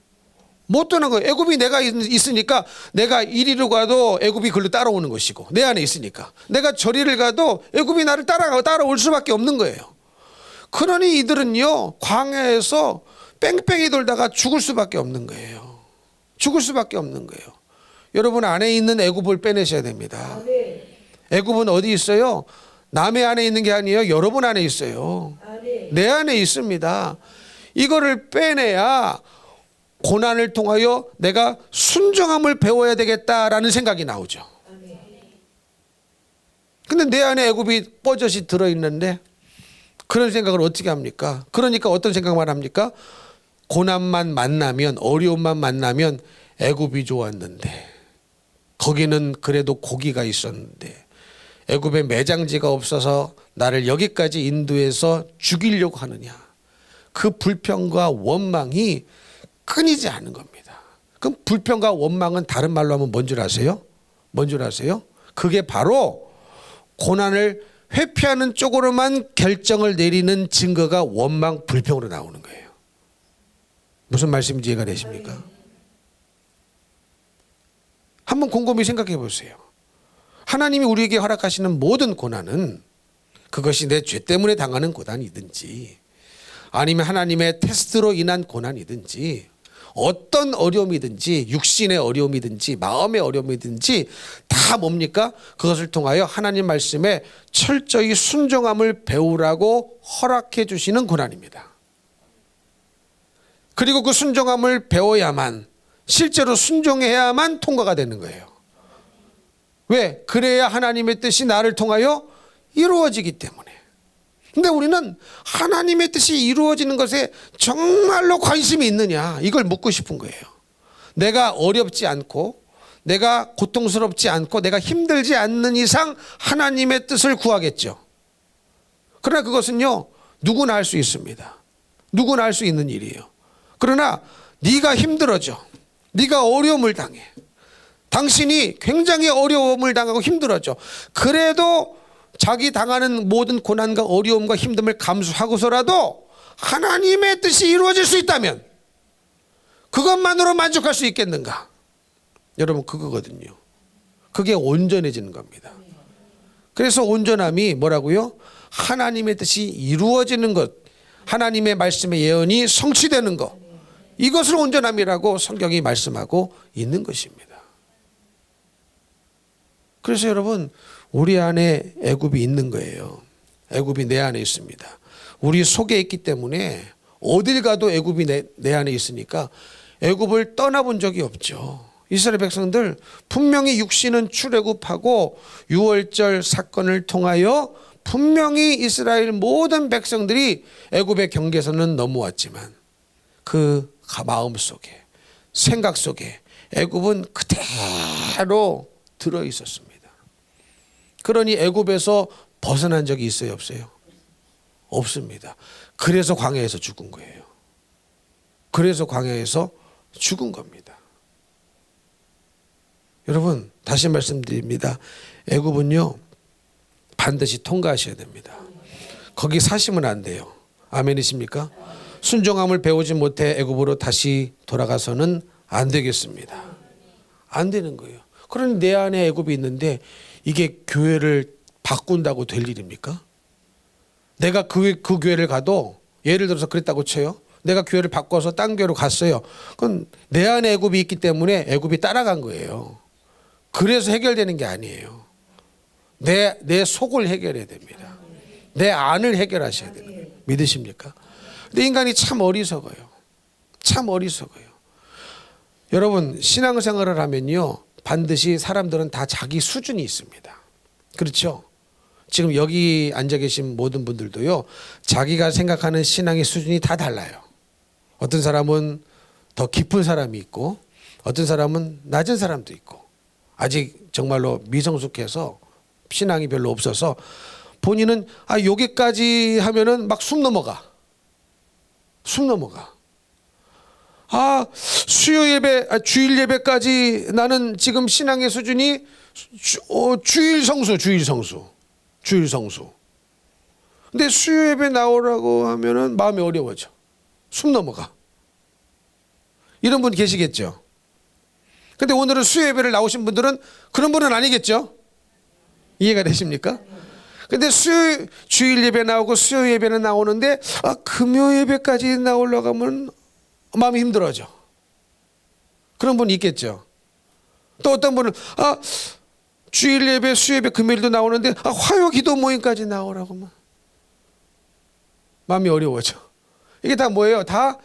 못 떠난 거예요. 애굽이 내가 있으니까 내가 이리로 가도 애굽이 글로 따라오는 것이고 내 안에 있으니까 내가 저리를 가도 애굽이 나를 따라올 수밖에 없는 거예요. 그러니 이들은요 광야에서 뺑뺑이 돌다가 죽을 수밖에 없는 거예요. 죽을 수밖에 없는 거예요. 여러분 안에 있는 애굽을 빼내셔야 됩니다. 애굽은 어디 있어요? 남의 안에 있는 게 아니에요. 여러분 안에 있어요. 내 안에 있습니다. 이거를 빼내야 고난을 통하여 내가 순종함을 배워야 되겠다라는 생각이 나오죠. 근데 내 안에 애굽이 뻐젓이 들어있는데 그런 생각을 어떻게 합니까? 그러니까 어떤 생각만 합니까? 고난만 만나면 어려움만 만나면 애굽이 좋았는데 거기는 그래도 고기가 있었는데 애굽에 매장지가 없어서 나를 여기까지 인도해서 죽이려고 하느냐. 그 불평과 원망이 끊이지 않은 겁니다. 그럼 불평과 원망은 다른 말로 하면 뭔 줄 아세요? 뭔 줄 아세요? 그게 바로 고난을 회피하는 쪽으로만 결정을 내리는 증거가 원망, 불평으로 나오는 거예요. 무슨 말씀인지 이해가 되십니까? 한번 곰곰이 생각해 보세요. 하나님이 우리에게 허락하시는 모든 고난은 그것이 내 죄 때문에 당하는 고난이든지 아니면 하나님의 테스트로 인한 고난이든지 어떤 어려움이든지 육신의 어려움이든지 마음의 어려움이든지 다 뭡니까? 그것을 통하여 하나님 말씀에 철저히 순종함을 배우라고 허락해 주시는 고난입니다. 그리고 그 순종함을 배워야만 실제로 순종해야만 통과가 되는 거예요. 왜? 그래야 하나님의 뜻이 나를 통하여 이루어지기 때문에. 근데 우리는 하나님의 뜻이 이루어지는 것에 정말로 관심이 있느냐 이걸 묻고 싶은 거예요. 내가 어렵지 않고 내가 고통스럽지 않고 내가 힘들지 않는 이상 하나님의 뜻을 구하겠죠. 그러나 그것은요 누구나 할 수 있습니다. 누구나 할 수 있는 일이에요. 그러나 네가 힘들어져. 네가 어려움을 당해. 당신이 굉장히 어려움을 당하고 힘들어져. 그래도 자기 당하는 모든 고난과 어려움과 힘듦을 감수하고서라도 하나님의 뜻이 이루어질 수 있다면 그것만으로 만족할 수 있겠는가? 여러분 그거거든요. 그게 온전해지는 겁니다. 그래서 온전함이 뭐라고요? 하나님의 뜻이 이루어지는 것, 하나님의 말씀의 예언이 성취되는 것, 이것을 온전함이라고 성경이 말씀하고 있는 것입니다. 그래서 여러분 우리 안에 애굽이 있는 거예요. 애굽이 내 안에 있습니다. 우리 속에 있기 때문에 어딜 가도 애굽이 내 안에 있으니까 애굽을 떠나본 적이 없죠. 이스라엘 백성들 분명히 육신은 출애굽하고 유월절 사건을 통하여 분명히 이스라엘 모든 백성들이 애굽의 경계선은 넘어왔지만 그 마음 속에 생각 속에 애굽은 그대로 들어 있었습니다. 그러니 애굽에서 벗어난 적이 있어요, 없어요? 없습니다. 그래서 광야에서 죽은 거예요. 그래서 광야에서 죽은 겁니다. 여러분 다시 말씀드립니다. 애굽은요 반드시 통과하셔야 됩니다. 거기 사시면 안 돼요. 아멘이십니까? 순종함을 배우지 못해 애굽으로 다시 돌아가서는 안 되겠습니다. 안 되는 거예요. 그러니 내 안에 애굽이 있는데 이게 교회를 바꾼다고 될 일입니까? 내가 그 교회를 가도 예를 들어서 그랬다고 쳐요. 내가 교회를 바꿔서 딴 교회로 갔어요. 그건 내 안에 애굽이 있기 때문에 애굽이 따라간 거예요. 그래서 해결되는 게 아니에요. 내 속을 해결해야 됩니다. 내 안을 해결하셔야 되는 거예요. 믿으십니까? 근데 인간이 참 어리석어요. 참 어리석어요. 여러분 신앙생활을 하면요 반드시 사람들은 다 자기 수준이 있습니다. 그렇죠? 지금 여기 앉아 계신 모든 분들도요 자기가 생각하는 신앙의 수준이 다 달라요. 어떤 사람은 더 깊은 사람이 있고 어떤 사람은 낮은 사람도 있고 아직 정말로 미성숙해서 신앙이 별로 없어서 본인은 여기까지 하면은 막 숨 넘어가. 수요 예배, 주일 예배까지 나는 지금 신앙의 수준이 주일 성수. 근데 수요 예배 나오라고 하면은 마음이 어려워져. 숨 넘어가. 이런 분 계시겠죠. 근데 오늘은 수요 예배를 나오신 분들은 그런 분은 아니겠죠. 이해가 되십니까? 근데 주일 예배 나오고 수요 예배는 나오는데 금요 예배까지 나오려고 하면 마음이 힘들어져. 그런 분이 있겠죠. 또 어떤 분은 주일 예배, 수요 예배, 금요일도 나오는데 화요 기도 모임까지 나오라고 하면 마음이 어려워져. 이게 다 뭐예요? 다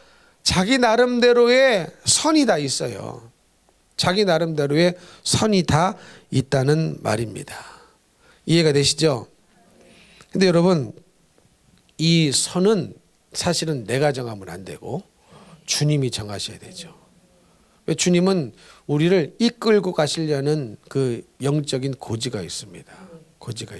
자기 나름대로의 선이 다 있어요. 자기 나름대로의 선이 다 있다는 말입니다. 이해가 되시죠? 근데 여러분, 이 선은 사실은 내가 정하면 안 되고 주님이 정하셔야 되죠. 왜? 주님은 우리를 이끌고 가시려는 그 영적인 고지가 있습니다. 고지가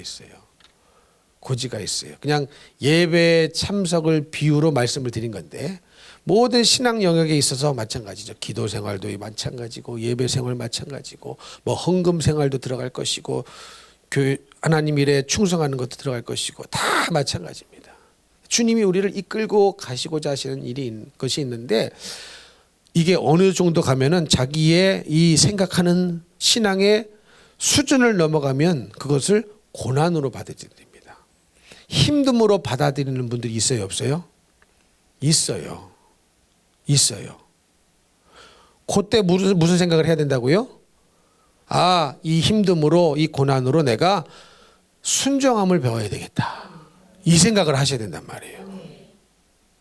있어요. 그냥 예배 참석을 비유로 말씀을 드린 건데 모든 신앙 영역에 있어서 마찬가지죠. 기도 생활도 마찬가지고 예배 생활 마찬가지고 뭐 헌금 생활도 들어갈 것이고 하나님 일에 충성하는 것도 들어갈 것이고 다 마찬가지입니다. 주님이 우리를 이끌고 가시고자 하시는 것이 있는데 이게 어느 정도 가면은 자기의 이 생각하는 신앙의 수준을 넘어가면 그것을 고난으로 받아들입니다. 힘듦으로 받아들이는 분들이 있어요, 없어요? 있어요. 그때 무슨 생각을 해야 된다고요? 이 힘듦으로, 이 고난으로 내가 순종함을 배워야 되겠다. 이 생각을 하셔야 된단 말이에요.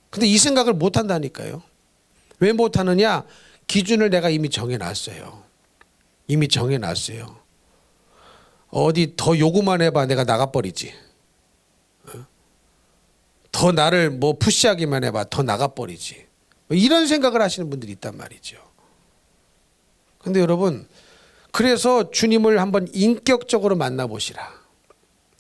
근데 이 생각을 못 한다니까요. 왜 못 하느냐? 기준을 내가 이미 정해놨어요. 어디 더 요구만 해봐 내가 나가버리지. 더 나를 뭐 푸시하기만 해봐 더 나가버리지. 이런 생각을 하시는 분들이 있단 말이죠. 근데 여러분, 그래서 주님을 한번 인격적으로 만나보시라.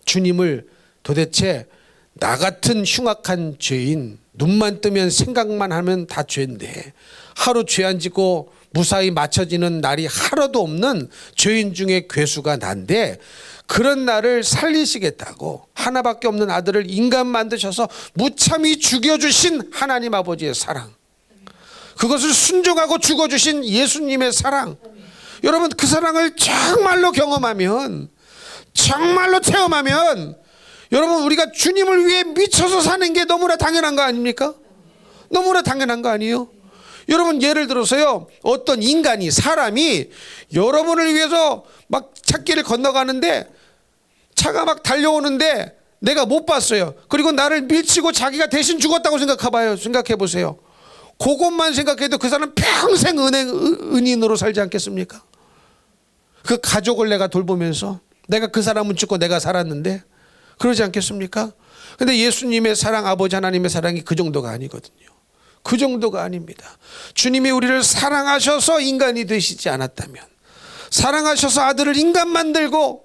주님을 도대체 나 같은 흉악한 죄인, 눈만 뜨면 생각만 하면 다 죄인데 하루 죄 안 짓고 무사히 맞춰지는 날이 하루도 없는 죄인 중에 괴수가 난데 그런 나를 살리시겠다고 하나밖에 없는 아들을 인간 만드셔서 무참히 죽여주신 하나님 아버지의 사랑, 그것을 순종하고 죽어주신 예수님의 사랑, 여러분 그 사랑을 정말로 경험하면, 정말로 체험하면 여러분 우리가 주님을 위해 미쳐서 사는 게 너무나 당연한 거 아닙니까? 너무나 당연한 거 아니에요? 여러분 예를 들어서요, 어떤 인간이, 사람이 여러분을 위해서 막 찾기를 건너가는데 차가 막 달려오는데 내가 못 봤어요. 그리고 나를 밀치고 자기가 대신 죽었다고 생각해 보세요. 그것만 생각해도 그 사람 평생 은인으로 살지 않겠습니까? 그 가족을 내가 돌보면서 내가 그 사람은 죽고 내가 살았는데 그러지 않겠습니까? 근데 예수님의 사랑, 아버지 하나님의 사랑이 그 정도가 아니거든요. 그 정도가 아닙니다. 주님이 우리를 사랑하셔서 인간이 되시지 않았다면, 사랑하셔서 아들을 인간 만들고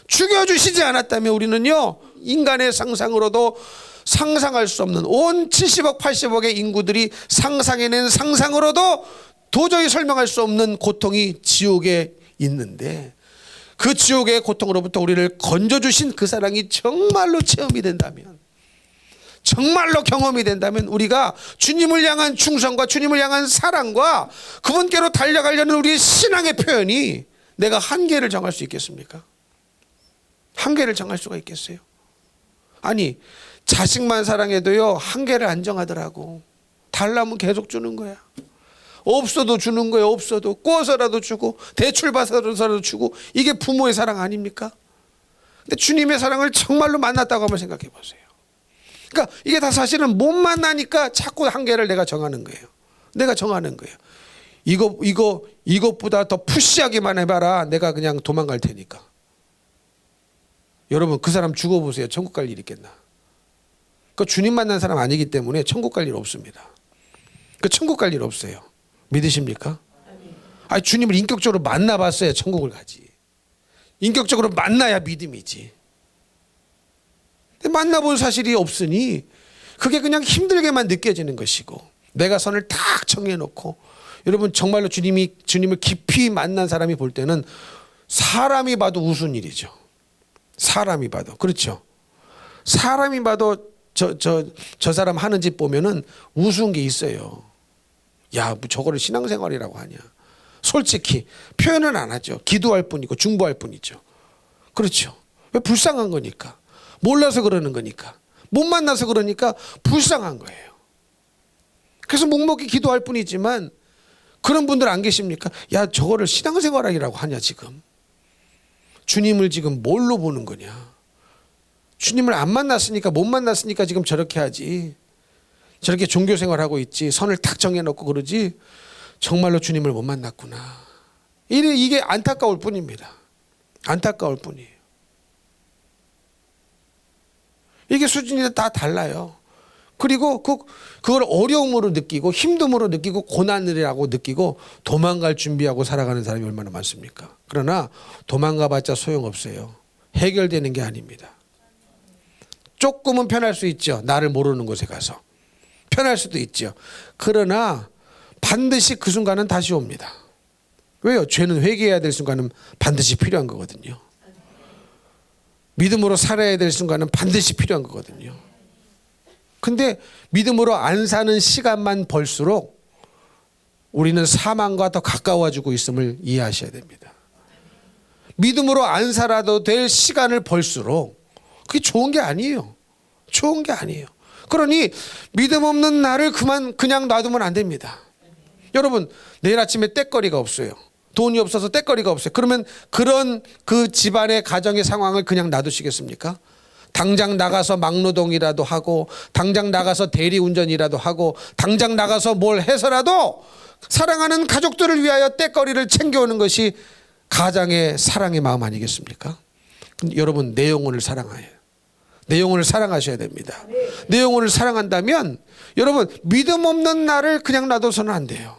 죽여주시지 않았다면 우리는요 인간의 상상으로도 상상할 수 없는, 온 70억 80억의 인구들이 상상해낸 상상으로도 도저히 설명할 수 없는 고통이 지옥에 있는데, 그 지옥의 고통으로부터 우리를 건져주신 그 사랑이 정말로 체험이 된다면, 정말로 경험이 된다면 우리가 주님을 향한 충성과 주님을 향한 사랑과 그분께로 달려가려는 우리의 신앙의 표현이 내가 한계를 정할 수 있겠습니까? 한계를 정할 수가 있겠어요? 아니 자식만 사랑해도요 한계를 안 정하더라고. 달라면 계속 주는 거야. 없어도 주는 거예요. 없어도 꼬서라도 주고 대출 받아서라도 주고. 이게 부모의 사랑 아닙니까? 근데 주님의 사랑을 정말로 만났다고 한번 생각해 보세요. 그러니까 이게 다 사실은 못 만나니까 자꾸 한계를 내가 정하는 거예요. 내가 정하는 거예요. 이것보다 더 푸시하기만 해봐라. 내가 그냥 도망갈 테니까. 여러분 그 사람 죽어보세요. 천국 갈 일 있겠나? 그 주님 만난 사람 아니기 때문에 천국 갈 일 없습니다. 그 천국 갈 일 없어요. 믿으십니까? 아니 주님을 인격적으로 만나봤어야 천국을 가지. 인격적으로 만나야 믿음이지. 만나본 사실이 없으니 그게 그냥 힘들게만 느껴지는 것이고, 내가 선을 딱 정해놓고 여러분 정말로 주님을 깊이 만난 사람이 볼 때는 사람이 봐도 우스운 일이죠. 사람이 봐도 그렇죠. 사람이 봐도 저 사람 하는 짓 보면은 우스운 게 있어요. 야, 뭐 저거를 신앙생활이라고 하냐. 솔직히 표현은 안 하죠. 기도할 뿐이고 중보할 뿐이죠. 그렇죠. 왜? 불쌍한 거니까. 몰라서 그러는 거니까. 못 만나서 그러니까 불쌍한 거예요. 그래서 묵묵히 기도할 뿐이지만 그런 분들 안 계십니까? 야, 저거를 신앙생활이라고 하냐 지금. 주님을 지금 뭘로 보는 거냐. 주님을 안 만났으니까 못 만났으니까 지금 저렇게 하지. 저렇게 종교생활하고 있지. 선을 탁 정해놓고 그러지. 정말로 주님을 못 만났구나. 이게 안타까울 뿐입니다. 안타까울 뿐이에요. 이게 수준이 다 달라요. 그리고 그걸 어려움으로 느끼고 힘듦으로 느끼고 고난이라고 느끼고 도망갈 준비하고 살아가는 사람이 얼마나 많습니까? 그러나 도망가봤자 소용없어요. 해결되는 게 아닙니다. 조금은 편할 수 있죠. 나를 모르는 곳에 가서. 편할 수도 있죠. 그러나 반드시 그 순간은 다시 옵니다. 왜요? 죄는 회개해야 될 순간은 반드시 필요한 거거든요. 믿음으로 살아야 될 순간은 반드시 필요한 거거든요. 근데 믿음으로 안 사는 시간만 벌수록 우리는 사망과 더 가까워지고 있음을 이해하셔야 됩니다. 믿음으로 안 살아도 될 시간을 벌수록 그게 좋은 게 아니에요. 좋은 게 아니에요. 그러니 믿음 없는 나를 그냥 놔두면 안 됩니다. 여러분, 내일 아침에 땔거리가 없어요. 돈이 없어서 땔거리가 없어요. 그러면 그런 그 집안의 가정의 상황을 그냥 놔두시겠습니까? 당장 나가서 막노동이라도 하고 당장 나가서 대리운전이라도 하고 당장 나가서 뭘 해서라도 사랑하는 가족들을 위하여 땔거리를 챙겨오는 것이 가장의 사랑의 마음 아니겠습니까? 근데 여러분, 내 영혼을 사랑해요. 내 영혼을 사랑하셔야 됩니다. 내 영혼을 사랑한다면 여러분, 믿음 없는 나를 그냥 놔둬서는 안 돼요.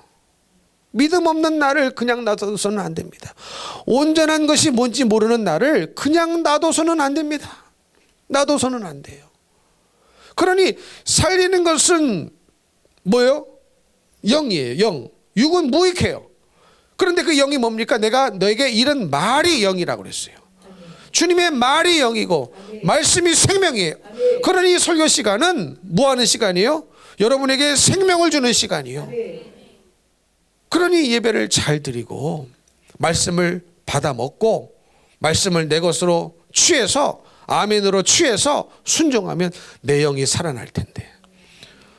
믿음 없는 나를 그냥 놔둬서는 안 됩니다. 온전한 것이 뭔지 모르는 나를 그냥 놔둬서는 안 됩니다. 놔둬서는 안 돼요. 그러니 살리는 것은 뭐예요? 영이에요. 영. 육은 무익해요. 그런데 그 영이 뭡니까? 내가 너에게 이런 말이 영이라고 그랬어요. 주님의 말이 영이고 말씀이 생명이에요. 그러니 설교 시간은 뭐 하는 시간이에요? 여러분에게 생명을 주는 시간이에요. 그러니 예배를 잘 드리고 말씀을 받아 먹고 말씀을 내 것으로 취해서 아멘으로 취해서 순종하면 내 영이 살아날 텐데,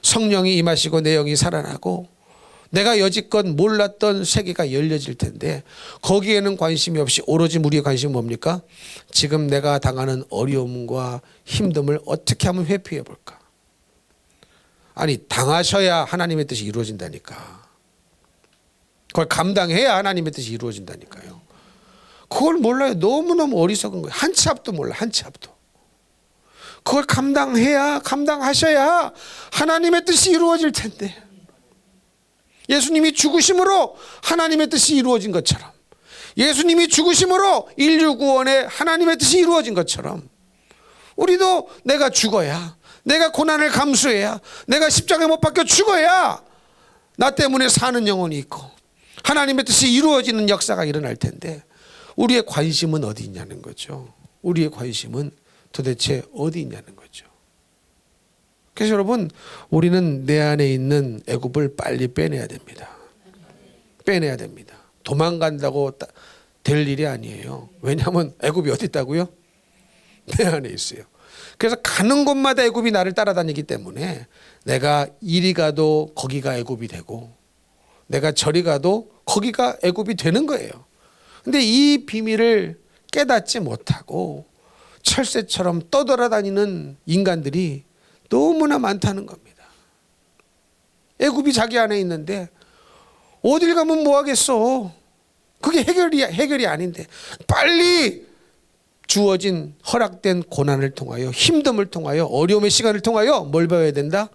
성령이 임하시고 내 영이 살아나고 내가 여지껏 몰랐던 세계가 열려질 텐데, 거기에는 관심이 없이 오로지 우리의 관심은 뭡니까? 지금 내가 당하는 어려움과 힘듦을 어떻게 하면 회피해 볼까? 아니, 당하셔야 하나님의 뜻이 이루어진다니까. 그걸 감당해야 하나님의 뜻이 이루어진다니까요. 그걸 몰라요. 너무너무 어리석은 거예요. 한 치 앞도 몰라. 한 치 앞도. 그걸 감당하셔야 하나님의 뜻이 이루어질 텐데, 예수님이 죽으심으로 하나님의 뜻이 이루어진 것처럼, 예수님이 죽으심으로 인류 구원에 하나님의 뜻이 이루어진 것처럼, 우리도 내가 죽어야, 내가 고난을 감수해야, 내가 십자가에 못 박혀 죽어야 나 때문에 사는 영혼이 있고 하나님의 뜻이 이루어지는 역사가 일어날 텐데, 우리의 관심은 어디 있냐는 거죠. 우리의 관심은 도대체 어디 있냐는 거죠. 그래서 여러분, 우리는 내 안에 있는 애굽을 빨리 빼내야 됩니다. 빼내야 됩니다. 도망간다고 될 일이 아니에요. 왜냐하면 애굽이 어디 있다고요? 내 안에 있어요. 그래서 가는 곳마다 애굽이 나를 따라다니기 때문에 내가 이리 가도 거기가 애굽이 되고 내가 저리 가도 거기가 애굽이 되는 거예요. 근데 이 비밀을 깨닫지 못하고 철새처럼 떠돌아다니는 인간들이 너무나 많다는 겁니다. 애굽이 자기 안에 있는데 어딜 가면 뭐 하겠어? 그게 해결이 아닌데, 빨리 주어진 허락된 고난을 통하여, 힘듦을 통하여, 어려움의 시간을 통하여 뭘 배워야 된다?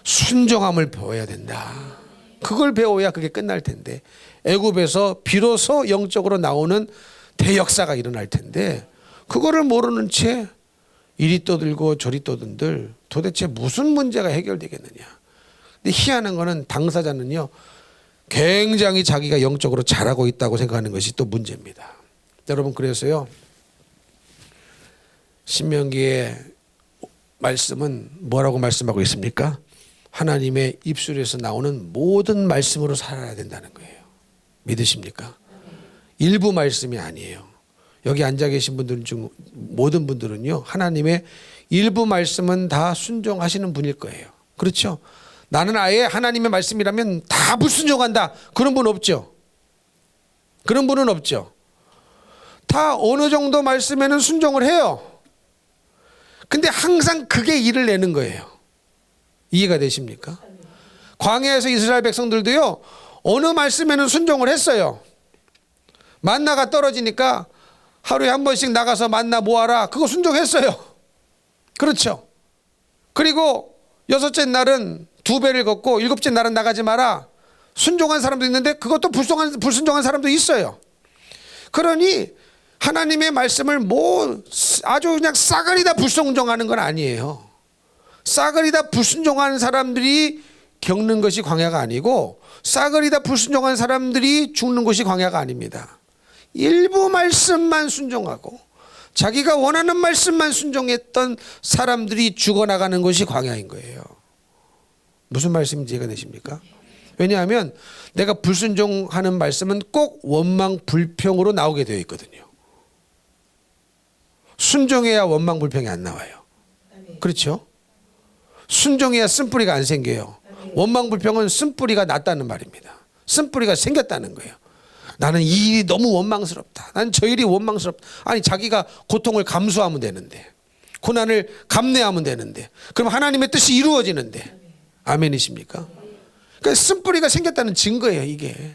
순종함을 배워야 된다. 그걸 배워야 그게 끝날 텐데, 애굽에서 비로소 영적으로 나오는 대역사가 일어날 텐데, 그거를 모르는 채 이리 떠들고 저리 떠든들 도대체 무슨 문제가 해결되겠느냐? 근데 희한한 거는 당사자는요, 굉장히 자기가 영적으로 잘하고 있다고 생각하는 것이 또 문제입니다. 여러분, 그래서요, 신명기의 말씀은 뭐라고 말씀하고 있습니까? 하나님의 입술에서 나오는 모든 말씀으로 살아야 된다는 거예요. 믿으십니까? 일부 말씀이 아니에요. 여기 앉아 계신 분들 중 모든 분들은요, 하나님의 일부 말씀은 다 순종하시는 분일 거예요. 그렇죠? 나는 아예 하나님의 말씀이라면 다 불순종한다, 그런 분 없죠? 그런 분은 없죠? 다 어느 정도 말씀에는 순종을 해요. 근데 항상 그게 일을 내는 거예요. 이해가 되십니까? 광야에서 이스라엘 백성들도요, 어느 말씀에는 순종을 했어요. 만나가 떨어지니까 하루에 한 번씩 나가서 만나 모아라, 그거 순종했어요. 그렇죠? 그리고 여섯째 날은 2배를 걷고 7째 날은 나가지 마라, 순종한 사람도 있는데 그것도 불순종한 사람도 있어요. 그러니 하나님의 말씀을 뭐 아주 그냥 싸그리 다 불순종하는 건 아니에요. 싸그리 다 불순종하는 사람들이 겪는 것이 광야가 아니고, 싸그리 다 불순종한 사람들이 죽는 것이 광야가 아닙니다. 일부 말씀만 순종하고 자기가 원하는 말씀만 순종했던 사람들이 죽어나가는 것이 광야인 거예요. 무슨 말씀인지 이해가 되십니까? 왜냐하면 내가 불순종하는 말씀은 꼭 원망 불평으로 나오게 되어 있거든요. 순종해야 원망 불평이 안 나와요. 그렇죠? 순종해야 쓴뿌리가 안 생겨요. 원망 불평은 쓴뿌리가 났다는 말입니다. 쓴뿌리가 생겼다는 거예요. 나는 이 일이 너무 원망스럽다, 나는 저 일이 원망스럽다. 아니, 자기가 고통을 감수하면 되는데, 고난을 감내하면 되는데, 그럼 하나님의 뜻이 이루어지는데. 아멘이십니까? 그러니까 쓴뿌리가 생겼다는 증거예요, 이게.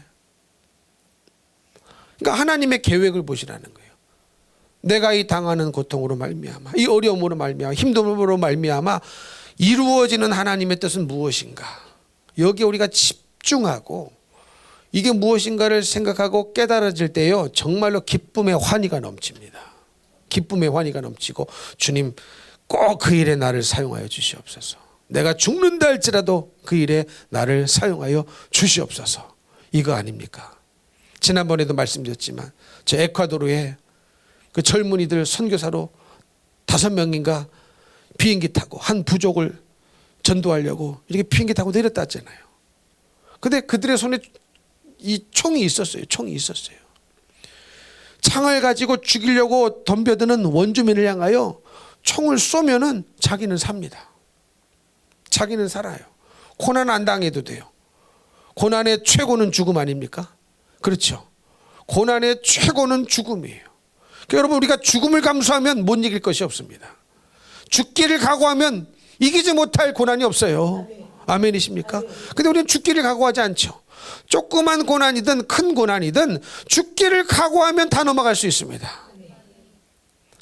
그러니까 하나님의 계획을 보시라는 거예요. 내가 이 당하는 고통으로 말미암아, 이 어려움으로 말미암아, 힘듦으로 말미암아 이루어지는 하나님의 뜻은 무엇인가, 여기에 우리가 집중하고 이게 무엇인가를 생각하고 깨달아질 때요, 정말로 기쁨의 환희가 넘칩니다. 기쁨의 환희가 넘치고, 주님 꼭 그 일에 나를 사용하여 주시옵소서. 내가 죽는다 할지라도 그 일에 나를 사용하여 주시옵소서. 이거 아닙니까? 지난번에도 말씀드렸지만 저 에콰도르에 그 젊은이들 선교사로 5명인가 비행기 타고 한 부족을 전도하려고 이렇게 비행기 타고 내렸다 했잖아요. 근데 그들의 손에 이 총이 있었어요. 총이 있었어요. 창을 가지고 죽이려고 덤벼드는 원주민을 향하여 총을 쏘면은 자기는 삽니다. 자기는 살아요. 고난 안 당해도 돼요. 고난의 최고는 죽음 아닙니까? 그렇죠? 고난의 최고는 죽음이에요. 그러니까 여러분, 우리가 죽음을 감수하면 못 이길 것이 없습니다. 죽기를 각오하면 이기지 못할 고난이 없어요. 아멘이십니까? 근데 우리는 죽기를 각오하지 않죠. 조그만 고난이든 큰 고난이든 죽기를 각오하면 다 넘어갈 수 있습니다.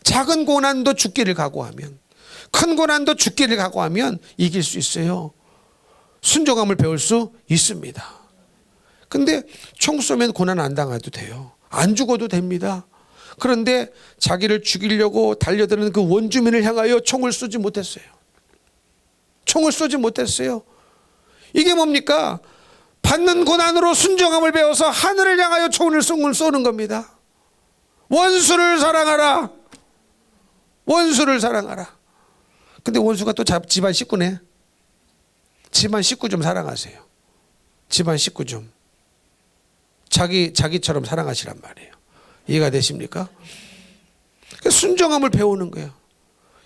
작은 고난도 죽기를 각오하면, 큰 고난도 죽기를 각오하면 이길 수 있어요. 순종함을 배울 수 있습니다. 근데 총 쏘면 고난 안 당해도 돼요. 안 죽어도 됩니다. 그런데 자기를 죽이려고 달려드는 그 원주민을 향하여 총을 쏘지 못했어요. 총을 쏘지 못했어요. 이게 뭡니까? 받는 고난으로 순종함을 배워서 하늘을 향하여 총을 쏘는 겁니다. 원수를 사랑하라. 원수를 사랑하라. 근데 원수가 또 집안 식구네. 집안 식구 좀 사랑하세요. 집안 식구 좀 자기처럼 사랑하시란 말이에요. 이해가 되십니까? 순종함을 배우는 거예요.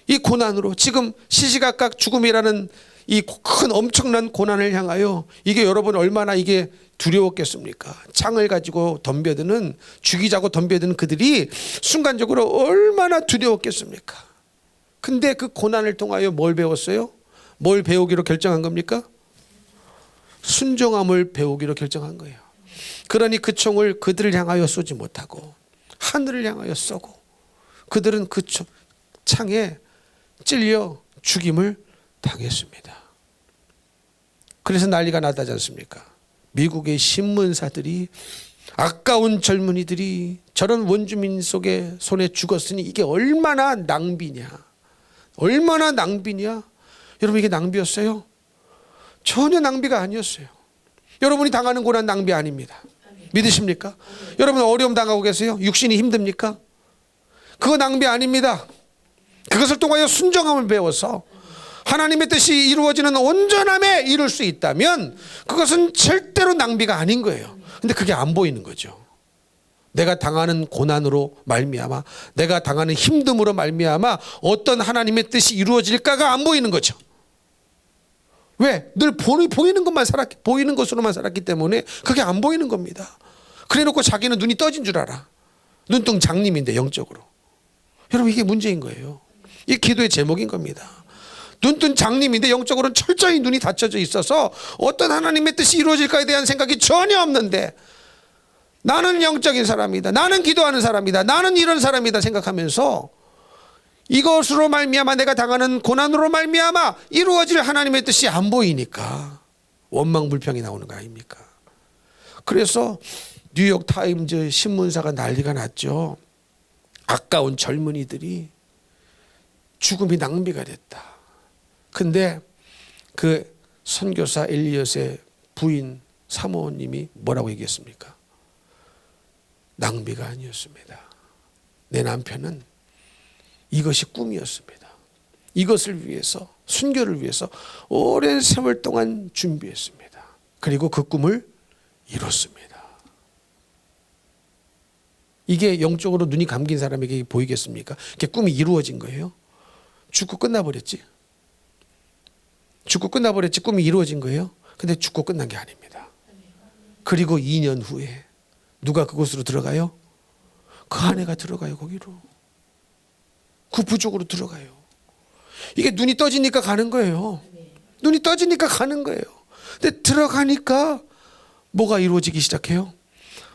이 고난으로 지금 시시각각 죽음이라는 이 큰 엄청난 고난을 향하여, 이게 여러분 얼마나 이게 두려웠겠습니까? 창을 가지고 덤벼드는, 죽이자고 덤벼드는 그들이 순간적으로 얼마나 두려웠겠습니까? 근데 그 고난을 통하여 뭘 배웠어요? 뭘 배우기로 결정한 겁니까? 순종함을 배우기로 결정한 거예요. 그러니 그 총을 그들을 향하여 쏘지 못하고 하늘을 향하여 쏘고, 그들은 그 창에 찔려 죽임을 당했습니다. 그래서 난리가 났다지 않습니까? 미국의 신문사들이 아까운 젊은이들이 저런 원주민 속에 손에 죽었으니 이게 얼마나 낭비냐, 얼마나 낭비냐. 여러분, 이게 낭비였어요? 전혀 낭비가 아니었어요. 여러분이 당하는 고난 낭비 아닙니다. 믿으십니까? 여러분 어려움 당하고 계세요? 육신이 힘듭니까? 그거 낭비 아닙니다. 그것을 통하여 순종함을 배워서 하나님의 뜻이 이루어지는 온전함에 이룰 수 있다면 그것은 절대로 낭비가 아닌 거예요. 근데 그게 안 보이는 거죠. 내가 당하는 고난으로 말미암아, 내가 당하는 힘듦으로 말미암아 어떤 하나님의 뜻이 이루어질까가 안 보이는 거죠. 왜? 늘 보이는 것만 보이는 것으로만 살았기 때문에 그게 안 보이는 겁니다. 그래놓고 자기는 눈이 떠진 줄 알아. 눈뜬 장님인데 영적으로. 여러분 이게 문제인 거예요. 이게 기도의 제목인 겁니다. 눈뜬 장님인데 영적으로는 철저히 눈이 닫혀져 있어서 어떤 하나님의 뜻이 이루어질까에 대한 생각이 전혀 없는데 나는 영적인 사람이다, 나는 기도하는 사람이다, 나는 이런 사람이다 생각하면서 이것으로 말미암아 내가 당하는 고난으로 말미암아 이루어질 하나님의 뜻이 안 보이니까 원망불평이 나오는 거 아닙니까? 그래서 뉴욕 타임즈 신문사가 난리가 났죠. 아까운 젊은이들이 죽음이 낭비가 됐다. 근데 그 선교사 엘리엇의 부인 사모님이 뭐라고 얘기했습니까? 낭비가 아니었습니다. 내 남편은 이것이 꿈이었습니다. 이것을 위해서, 순교를 위해서 오랜 세월 동안 준비했습니다. 그리고 그 꿈을 이뤘습니다. 이게 영적으로 눈이 감긴 사람에게 보이겠습니까? 이게 꿈이 이루어진 거예요? 죽고 끝나버렸지. 죽고 끝나버렸지 꿈이 이루어진 거예요? 근데 죽고 끝난 게 아닙니다. 그리고 2년 후에 누가 그곳으로 들어가요? 그 아내가 들어가요. 거기로. 그 부족으로 들어가요. 이게 눈이 떠지니까 가는 거예요. 눈이 떠지니까 가는 거예요. 근데 들어가니까 뭐가 이루어지기 시작해요?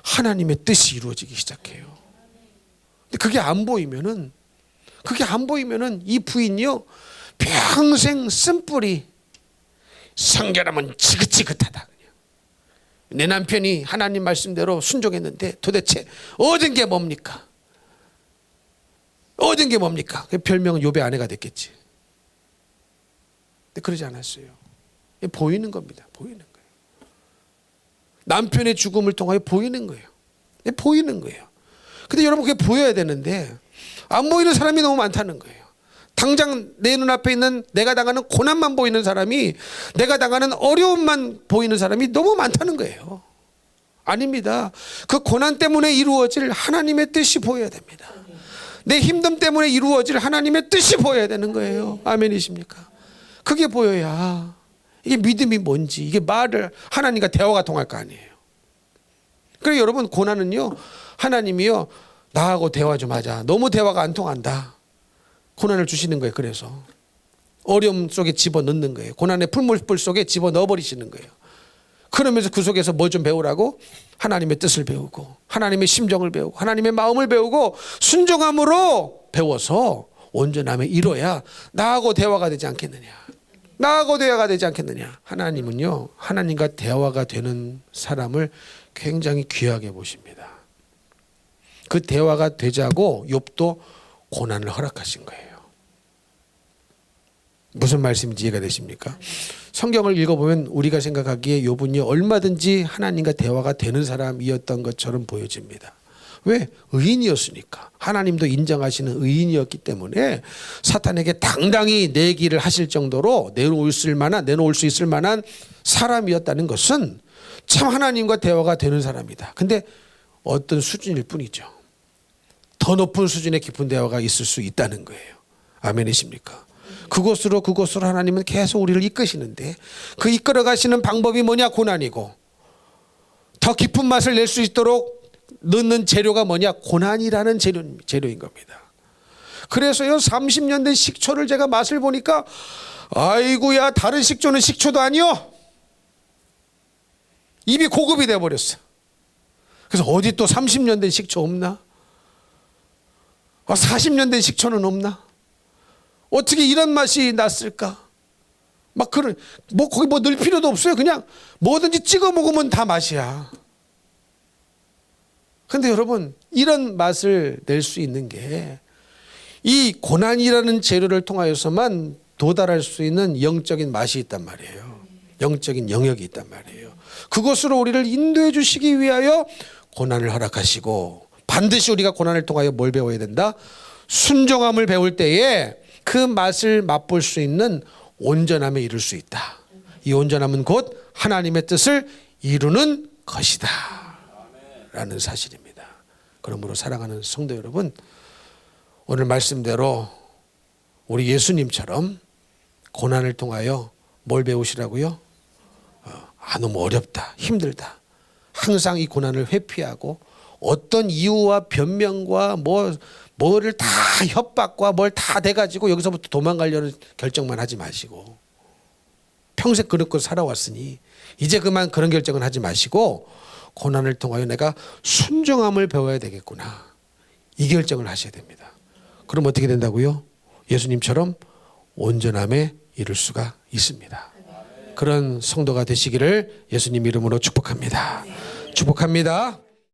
하나님의 뜻이 이루어지기 시작해요. 근데 그게 안 보이면은 이 부인이요 평생 쓴뿌리 성결하면 지긋지긋하다. 그냥. 내 남편이 하나님 말씀대로 순종했는데 도대체 얻은 게 뭡니까? 얻은 게 뭡니까? 그 별명은 욥의 아내가 됐겠지. 근데 그러지 않았어요. 보이는 겁니다. 보이는 거예요. 남편의 죽음을 통하여 보이는 거예요. 보이는 거예요. 근데 여러분 그게 보여야 되는데 안 보이는 사람이 너무 많다는 거예요. 당장 내 눈앞에 있는 내가 당하는 고난만 보이는 사람이, 내가 당하는 어려움만 보이는 사람이 너무 많다는 거예요. 아닙니다. 그 고난 때문에 이루어질 하나님의 뜻이 보여야 됩니다. 내 힘듦 때문에 이루어질 하나님의 뜻이 보여야 되는 거예요. 아멘이십니까? 그게 보여야 이게 믿음이 뭔지, 이게 말을 하나님과 대화가 통할 거 아니에요. 그래서 여러분 고난은요, 하나님이요 나하고 대화 좀 하자. 너무 대화가 안 통한다. 고난을 주시는 거예요. 그래서 어려움 속에 집어넣는 거예요. 고난의 풀물불 속에 집어넣어버리시는 거예요. 그러면서 그 속에서 뭐 좀 배우라고? 하나님의 뜻을 배우고 하나님의 심정을 배우고 하나님의 마음을 배우고 순종함으로 배워서 온전함에 이뤄야 나하고 대화가 되지 않겠느냐. 나하고 대화가 되지 않겠느냐. 하나님은요 하나님과 대화가 되는 사람을 굉장히 귀하게 보십니다. 그 대화가 되자고 욥도 고난을 허락하신 거예요. 무슨 말씀인지 이해가 되십니까? 성경을 읽어보면 우리가 생각하기에 욥은요 얼마든지 하나님과 대화가 되는 사람이었던 것처럼 보여집니다. 왜? 의인이었으니까. 하나님도 인정하시는 의인이었기 때문에 사탄에게 당당히 내기를 하실 정도로 내놓을 수 있을 만한 사람이었다는 것은 참 하나님과 대화가 되는 사람이다. 근데 어떤 수준일 뿐이죠. 더 높은 수준의 깊은 대화가 있을 수 있다는 거예요. 아멘이십니까? 그곳으로 하나님은 계속 우리를 이끄시는데 그 이끌어 가시는 방법이 뭐냐? 고난이고, 더 깊은 맛을 낼 수 있도록 넣는 재료가 뭐냐? 고난이라는 재료인 겁니다. 그래서요 30년 된 식초를 제가 맛을 보니까 아이고야, 다른 식초는 식초도 아니요, 입이 고급이 돼버렸어. 그래서 어디 또 30년 된 식초 없나? 40년 된 식초는 없나? 어떻게 이런 맛이 났을까? 막 그런, 거기 넣을 필요도 없어요. 그냥 뭐든지 찍어 먹으면 다 맛이야. 근데 여러분, 이런 맛을 낼 수 있는 게 이 고난이라는 재료를 통하여서만 도달할 수 있는 영적인 맛이 있단 말이에요. 영적인 영역이 있단 말이에요. 그것으로 우리를 인도해 주시기 위하여 고난을 허락하시고, 반드시 우리가 고난을 통하여 뭘 배워야 된다? 순종함을 배울 때에 그 맛을 맛볼 수 있는 온전함에 이룰 수 있다. 이 온전함은 곧 하나님의 뜻을 이루는 것이다 라는 사실입니다. 그러므로 사랑하는 성도 여러분, 오늘 말씀대로 우리 예수님처럼 고난을 통하여 뭘 배우시라고요? 너무 어렵다, 힘들다. 항상 이 고난을 회피하고 어떤 이유와 변명과 뭐를 다 협박과 뭘 다 돼가지고 여기서부터 도망가려는 결정만 하지 마시고, 평생 그렇게 살아왔으니 이제 그만 그런 결정은 하지 마시고, 고난을 통하여 내가 순종함을 배워야 되겠구나, 이 결정을 하셔야 됩니다. 그럼 어떻게 된다고요? 예수님처럼 온전함에 이룰 수가 있습니다. 그런 성도가 되시기를 예수님 이름으로 축복합니다. 축복합니다.